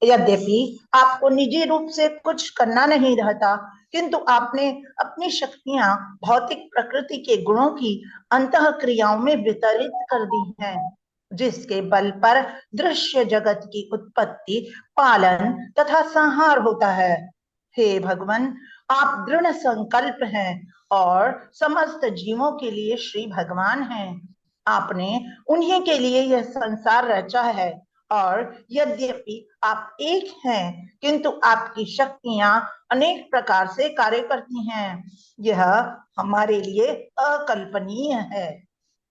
यद्यपि आपको निजी रूप से कुछ करना नहीं रहता, किंतु आपने अपनी शक्तियां भौतिक प्रकृति के गुणों की अंतः क्रियाओं में वितरित कर दी हैं, जिसके बल पर दृश्य जगत की उत्पत्ति, पालन तथा संहार होता है। हे भगवान, आप दृढ़ संकल्प हैं और समस्त जीवों के लिए श्री भगवान हैं। आपने उन्हीं के लिए यह संसार रचा है, और यद्यपि आप एक हैं, किंतु आपकी शक्तियां अनेक प्रकार से कार्य करती हैं। यह हमारे लिए अकल्पनीय है।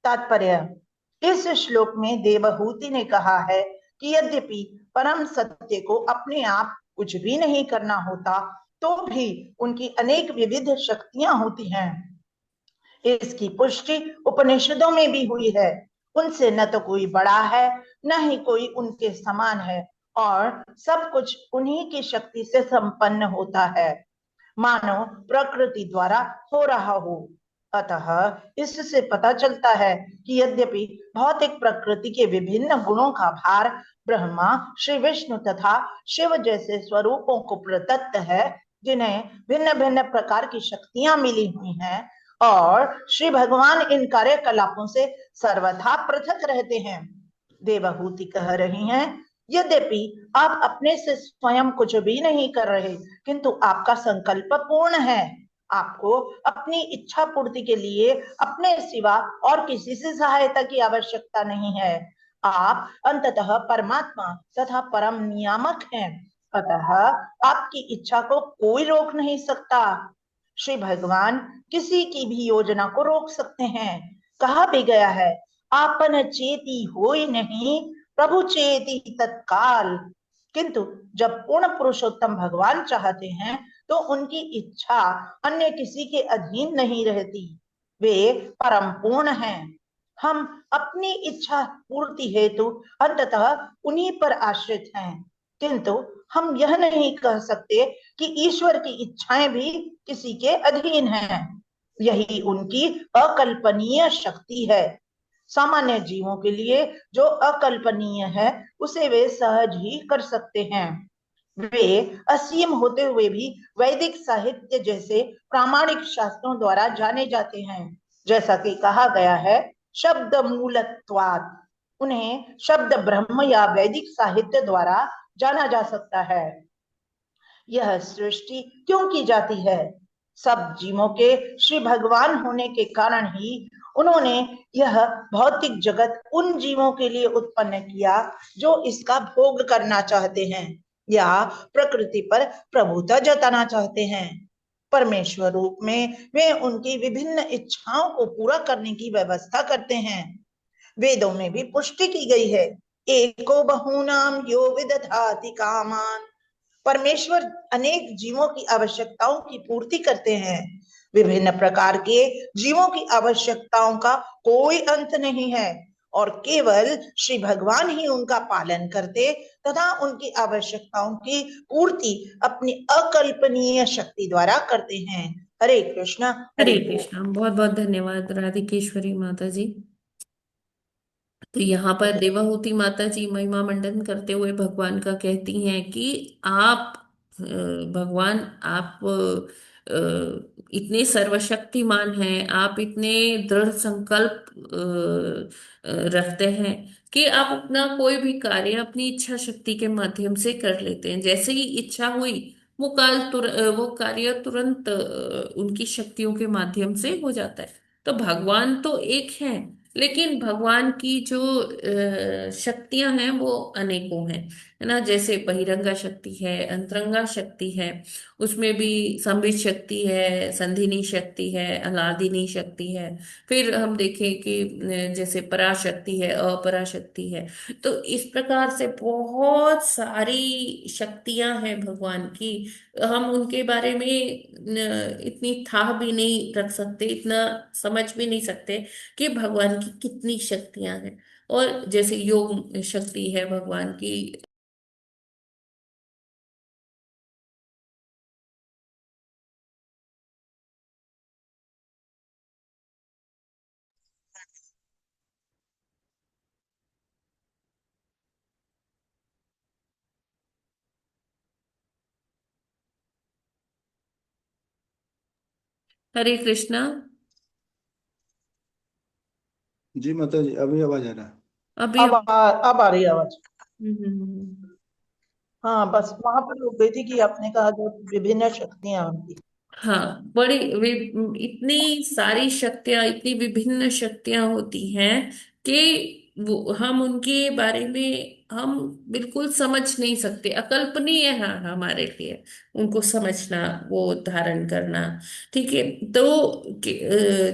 तात्पर्य, इस श्लोक में देवहूति ने कहा है कि यद्यपि परम सत्य को अपने आप कुछ भी नहीं करना होता, तो भी उनकी अनेक विविध शक्तियां होती हैं। इसकी पुष्टि उपनिषदों में भी हुई है। उनसे न तो कोई बड़ा है, न ही कोई उनके समान है, और सब कुछ उन्हीं की शक्ति से संपन्न होता है, मानो प्रकृति द्वारा हो रहा हो। अतः इससे पता चलता है कि यद्यपि भौतिक प्रकृति के विभिन्न गुणों का भार ब्रह्मा, श्री विष्णु तथा शिव जैसे स्वरूपों को प्रदत्त है, जिन्हें भिन्न भिन्न प्रकार की शक्तियां मिली हुई हैं, और श्री भगवान इन कार्यकलापों से सर्वथा पृथक रहते हैं। देवहूति कह रही हैं, यद्यपि आप अपने से स्वयं कुछ भी नहीं कर रहे, किंतु आपका संकल्प पूर्ण है। आपको अपनी इच्छा पूर्ति के लिए अपने सिवा और किसी से सहायता की आवश्यकता नहीं है। आप अंततः परमात्मा तथा परम नियामक हैं, अतः आपकी इच्छा को कोई रोक नहीं सकता। श्री भगवान किसी की भी योजना को रोक सकते हैं। कहा भी गया है, आपन चेती होई नहीं, प्रभु चेती तत्काल। किंतु जब पूर्ण पुरुषोत्तम भगवान चाहते हैं, तो उनकी इच्छा अन्य किसी के अधीन नहीं रहती। वे परम पूर्ण हैं। हम अपनी इच्छा पूर्ति हेतु अंततः उन्हीं पर आश्रित हैं, किंतु हम यह नहीं कह सकते कि ईश्वर की इच्छाएं भी किसी के अधीन हैं। यही उनकी अकल्पनीय शक्ति है। सामान्य जीवों के लिए जो अकल्पनीय है, उसे वे सहज ही कर सकते हैं। वे असीम होते हुए भी वैदिक साहित्य जैसे प्रामाणिक शास्त्रों द्वारा जाने जाते हैं। जैसा कि कहा गया है, शब्द मूलत्वात्, उन्हें शब्द ब्रह्म या वैदिक साहित्य द्वारा जाना जा सकता है। यह सृष्टि क्यों की जाती है? सब जीवों के श्री भगवान होने के कारण ही उन्होंने यह भौतिक जगत उन जीवों के लिए उत्पन्न किया जो इसका भोग करना चाहते हैं या प्रकृति पर प्रभुता जताना चाहते हैं। परमेश्वर रूप में वे उनकी विभिन्न इच्छाओं को पूरा करने की व्यवस्था करते हैं। वेदों में भी पुष्टि की गई है। एको बहूनाम यो विदधाति कामान। परमेश्वर अनेक जीवों की आवश्यकताओं की पूर्ति करते हैं। विभिन्न प्रकार के जीवों की आवश्यकताओं का कोई अंत नहीं है और केवल श्री भगवान ही उनका पालन करते तथा उनकी आवश्यकताओं की पूर्ति अपनी अकल्पनीय शक्ति द्वारा करते हैं। हरे कृष्णा। हरे हरि बोल। कृष्णा। बहुत बहुत धन्यवाद राधिकेश्वरी माता जी। तो यहाँ पर देवाहूति माता जी महिमा मंडन करते हुए भगवान का कहती हैं कि आप भगवान आप इतने सर्वशक्तिमान हैं, आप इतने दृढ़ संकल्प रखते हैं कि आप अपना कोई भी कार्य अपनी इच्छा शक्ति के माध्यम से कर लेते हैं। जैसे ही इच्छा हुई वो कार्य तुरंत उनकी शक्तियों के माध्यम से हो जाता है। तो भगवान तो एक है, लेकिन भगवान की जो शक्तियां हैं वो अनेकों हैं, है ना। जैसे बहिरंगा शक्ति है, अंतरंगा शक्ति है, उसमें भी संबित शक्ति है, संधिनी शक्ति है, अलादिनी शक्ति है। फिर हम देखें कि जैसे पराशक्ति है, अपराशक्ति है। तो इस प्रकार से बहुत सारी शक्तियां हैं भगवान की। हम उनके बारे में इतनी थाह भी नहीं रख सकते, इतना समझ भी नहीं सकते कि भगवान की कितनी शक्तियां हैं। और जैसे योग शक्ति है भगवान की। हरे कृष्णा। जी माता जी, अभी आवाज आ रहा है। अभी अब आ रही है आवाज। हम्म। हाँ, बस वहां पर रुक गई थी कि आपने कहा जो विभिन्न शक्तियां उनकी। हाँ, बड़ी इतनी सारी शक्तियां, इतनी विभिन्न शक्तियां होती हैं कि वो हम उनके बारे में हम बिल्कुल समझ नहीं सकते, अकल्पनीय है हमारे लिए उनको समझना, वो धारण करना। ठीक है। तो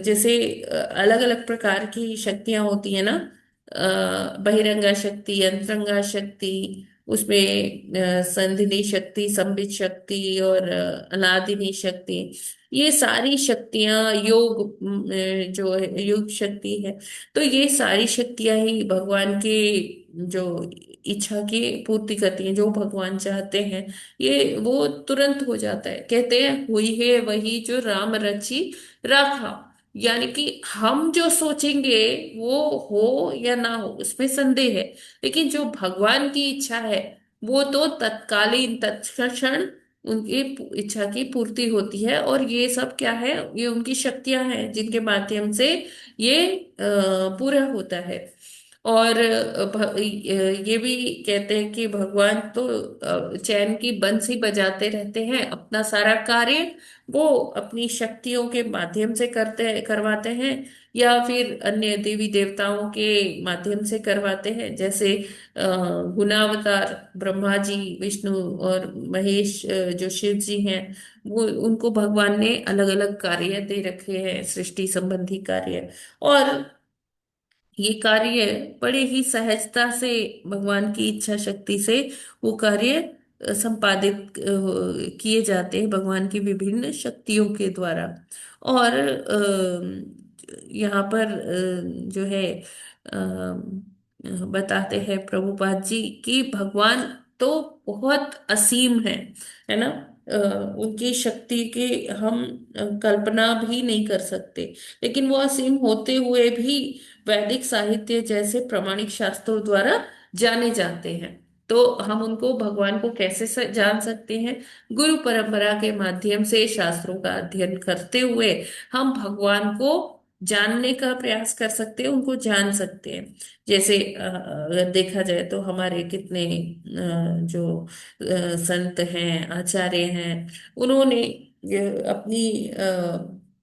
जैसे अलग अलग प्रकार की शक्तियां होती है ना, बहिरंगा शक्ति, अंतरंगा शक्ति, उसमें संधिनी शक्ति, संबित शक्ति और अनादिनी शक्ति। ये सारी शक्तियां योग जो है योग शक्ति है। तो ये सारी शक्तियां ही भगवान के जो इच्छा की पूर्ति करती हैं, जो भगवान चाहते हैं ये वो तुरंत हो जाता है। कहते हैं हुई है वही जो राम रची राखा। यानी कि हम जो सोचेंगे वो हो या ना हो उसमें संदेह है, लेकिन जो भगवान की इच्छा है वो तो तत्कालीन तत्क्षण उनकी इच्छा की पूर्ति होती है। और ये सब क्या है, ये उनकी शक्तियां हैं जिनके माध्यम से ये पूरा होता है। और ये भी कहते हैं कि भगवान तो चैन की बंसी बजाते रहते हैं, अपना सारा कार्य वो अपनी शक्तियों के माध्यम से करवाते हैं, या फिर अन्य देवी देवताओं के माध्यम से करवाते हैं। जैसे गुणावतार ब्रह्मा जी, विष्णु और महेश जो शिव जी हैं, वो उनको भगवान ने अलग अलग कार्य दे रखे हैं, सृष्टि संबंधी कार्य। और ये कार्य बड़े ही सहजता से भगवान की इच्छा शक्ति से वो कार्य संपादित किए जाते हैं भगवान की विभिन्न शक्तियों के द्वारा। और यहाँ पर जो है बताते हैं प्रभुपाद जी कि भगवान तो बहुत असीम है ना। उनकी शक्ति की हम कल्पना भी नहीं कर सकते, लेकिन वो असीम होते हुए भी वैदिक साहित्य जैसे प्रामाणिक शास्त्रों द्वारा जाने जाते हैं। तो हम उनको भगवान को कैसे जान सकते हैं? गुरु परंपरा के माध्यम से शास्त्रों का अध्ययन करते हुए हम भगवान को जानने का प्रयास कर सकते हैं, उनको जान सकते हैं। जैसे अगर देखा जाए तो हमारे कितने संत हैं, आचार्य हैं, उन्होंने अपनी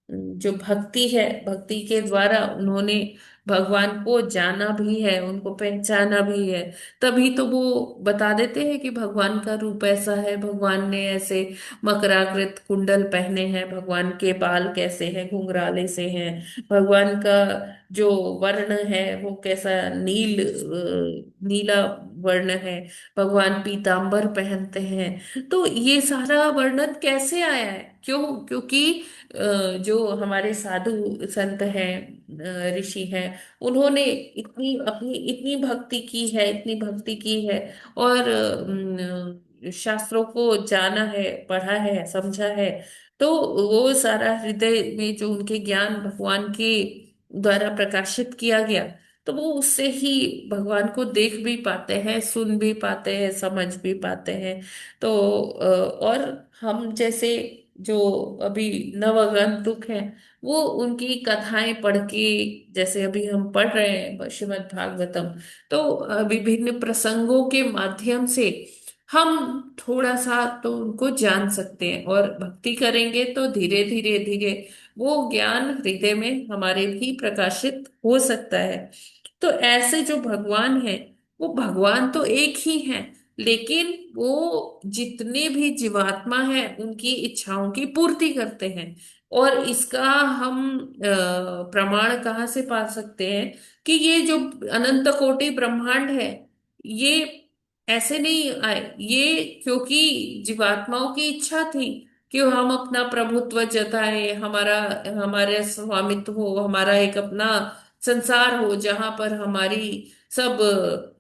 जो भक्ति है, भक्ति के द्वारा उन्होंने भगवान को जाना भी है, उनको पहचाना भी है, तभी तो वो बता देते हैं कि भगवान का रूप ऐसा है, भगवान ने ऐसे मकराकृत कुंडल पहने हैं, भगवान के बाल कैसे हैं, घुंघराले से हैं, भगवान का जो वर्ण है वो कैसा नीला वर्ण है, भगवान पीतांबर पहनते हैं। तो ये सारा वर्णन कैसे आया है? क्यों? क्योंकि जो हमारे साधु संत हैं, ऋषि हैं, उन्होंने इतनी अपनी इतनी भक्ति की है, इतनी भक्ति की है, और शास्त्रों को जाना है, पढ़ा है, समझा है। तो वो सारा हृदय में जो उनके ज्ञान भगवान के द्वारा प्रकाशित किया गया, तो वो उससे ही भगवान को देख भी पाते हैं, सुन भी पाते हैं, समझ भी पाते हैं। तो और हम जैसे जो अभी नवआगंतुक हैं, वो उनकी कथाएं पढ़ के, जैसे अभी हम पढ़ रहे हैं श्रीमद् भागवतम, तो विभिन्न प्रसंगों के माध्यम से हम थोड़ा सा तो उनको जान सकते हैं, और भक्ति करेंगे तो धीरे धीरे धीरे वो ज्ञान हृदय में हमारे भी प्रकाशित हो सकता है। तो ऐसे जो भगवान है, वो भगवान तो एक ही है, लेकिन वो जितने भी जीवात्मा है उनकी इच्छाओं की पूर्ति करते हैं। और इसका हम प्रमाण कहाँ से पा सकते हैं? कि ये जो अनंत कोटि ब्रह्मांड है, ये ऐसे नहीं आए, ये क्योंकि जीवात्माओं की इच्छा थी कि हम अपना प्रभुत्व जताए, हमारा हमारे स्वामित्व हो, हमारा एक अपना संसार हो जहां पर हमारी सब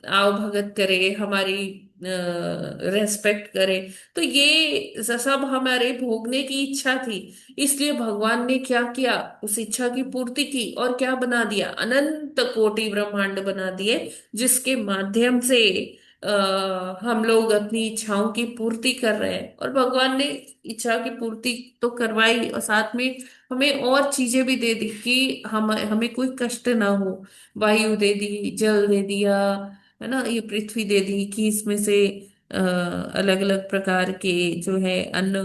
आव भगत करे, हमारी रेस्पेक्ट करे। तो ये सब हमारे भोगने की इच्छा थी। इसलिए भगवान ने क्या किया? उस इच्छा की पूर्ति की, और क्या बना दिया? अनंत कोटि ब्रह्मांड बना दिए, जिसके माध्यम से हम लोग अपनी इच्छाओं की पूर्ति कर रहे हैं। और भगवान ने इच्छा की पूर्ति तो करवाई, और साथ में हमें और चीजें भी दे दी कि हम हमें कोई कष्ट ना हो। वायु दे दी, जल दे दिया, है ना, ये पृथ्वी दे दी कि इसमें से अलग अलग प्रकार के जो है अन्न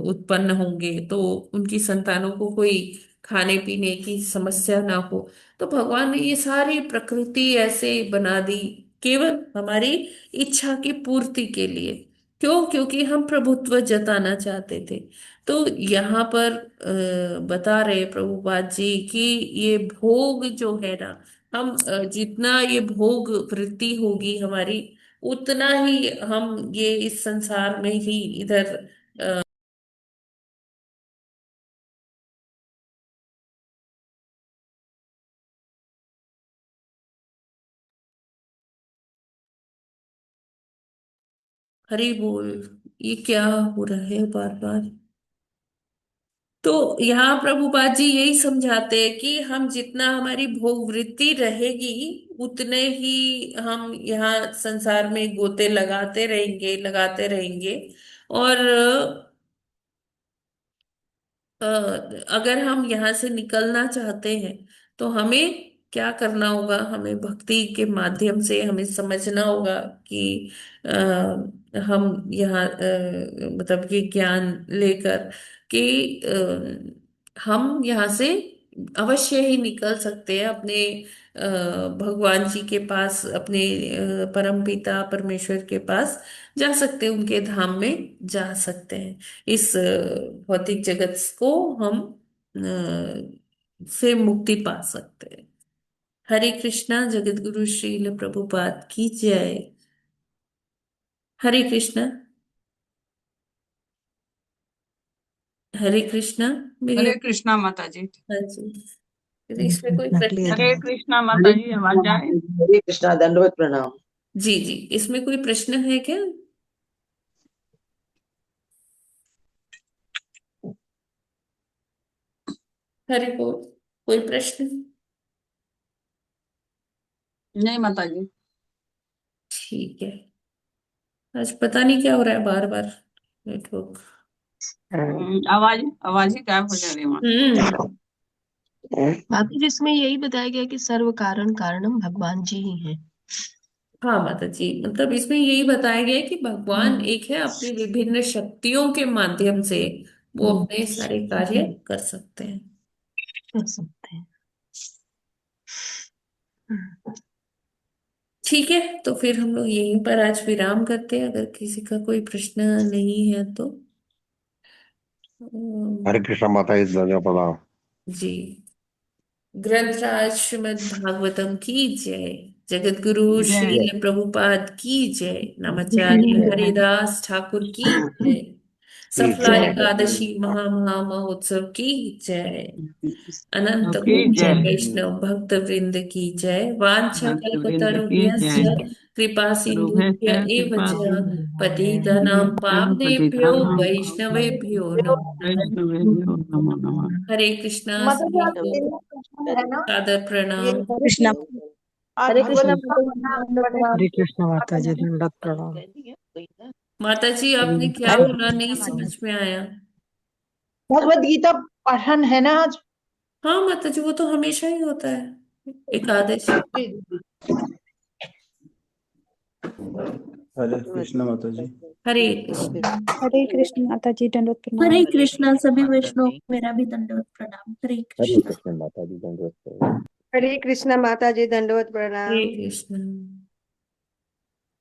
उत्पन्न होंगे, तो उनकी संतानों को कोई खाने पीने की समस्या ना हो। तो भगवान ने ये सारी प्रकृति ऐसे बना दी केवल हमारी इच्छा की पूर्ति के लिए। क्यों? क्योंकि हम प्रभुत्व जताना चाहते थे। तो यहाँ पर बता रहे प्रभुपाद जी कि ये भोग जो है ना, हम जितना ये भोग वृत्ति होगी हमारी, उतना ही हम ये इस संसार में ही इधर हरि बोल। ये क्या हो रहा है बार बार? तो यहाँ प्रभुपाद जी यही समझाते हैं कि हम जितना हमारी भोग वृत्ति रहेगी, उतने ही हम यहाँ संसार में गोते लगाते रहेंगे, लगाते रहेंगे। और अगर हम यहाँ से निकलना चाहते हैं, तो हमें क्या करना होगा? हमें भक्ति के माध्यम से हमें समझना होगा कि हम यहाँ मतलब ये ज्ञान लेकर कि हम यहाँ से अवश्य ही निकल सकते हैं, अपने भगवान जी के पास, अपने परम पिता परमेश्वर के पास जा सकते हैं, उनके धाम में जा सकते हैं। इस भौतिक जगत को हम से मुक्ति पा सकते हैं। हरे कृष्णा। जगत गुरु श्रील प्रभुपाद की जय। हरे कृष्णा। हरे कृष्णा। मेरी हरे कृष्णा माता जी। हाँ जी। तो इसमें कोई प्रश्न? हरे कृष्णा माता जी, आवाज आए? हरे कृष्णा, दंडवत प्रणाम। जी जी, इसमें कोई प्रश्न है क्या? हरे बोल। कोई प्रश्न? नहीं माता जी। ठीक है। आज पता नहीं क्या हो रहा है, बार बार नेटवर्क। आवाज आवाज ही गायब हो जा रही है माँ। बाकी जिसमें यही बताया गया कि सर्व कारण कारणम भगवान जी ही हैं। हाँ माता जी, मतलब इसमें यही बताया गया है कि भगवान एक है, अपनी विभिन्न शक्तियों के माध्यम से वो अपने सारे कार्य कर सकते हैं। कर सकते हैं। ठीक है, तो फिर हम लोग यहीं पर आज विराम करते हैं, अगर किसी का कोई प्रश्न नहीं है तो। हरे कृष्णा माता जी धन्यवाद प्रणाम। जी, ग्रंथराज श्रीमद् भागवतम की जय, जगत गुरु श्रील प्रभुपाद की जय, नमाचार्य हरिदास ठाकुर की जय, सफला एकादशी महा महोत्सव की जय, अनंत कोटि वैष्णव भक्त वृंद की जय, वांछा कल्पतरुभ्यश्च कृपा सिंधुभ्य एव च पतितानां पावनेभ्यो वैष्णवेभ्यो नमः। हरे कृष्णा, सभी को है ना सादर ये प्रणाम। कृष्णा आज हरे कृष्णा हरे कृष्ण माता जी दंडवत प्रणाम। माता जी, आपने क्या हरे बोला, नहीं समझ में आया। भगवत गीता पठन है ना आज? हाँ माता जी, वो तो हमेशा ही होता है एकादशी। जी जी। हरे कृष्णा माता जी। हरे कृष्ण। हरे कृष्ण माता जी दंडवत प्रणाम। हरे कृष्णा सभी वैष्णव, मेरा भी दंडवत प्रणाम। हरे हरे कृष्ण। कृष्ण माता जी दंडवत प्रणाम। हरे कृष्णा माता जी दंडवत प्रणाम। हरे कृष्ण।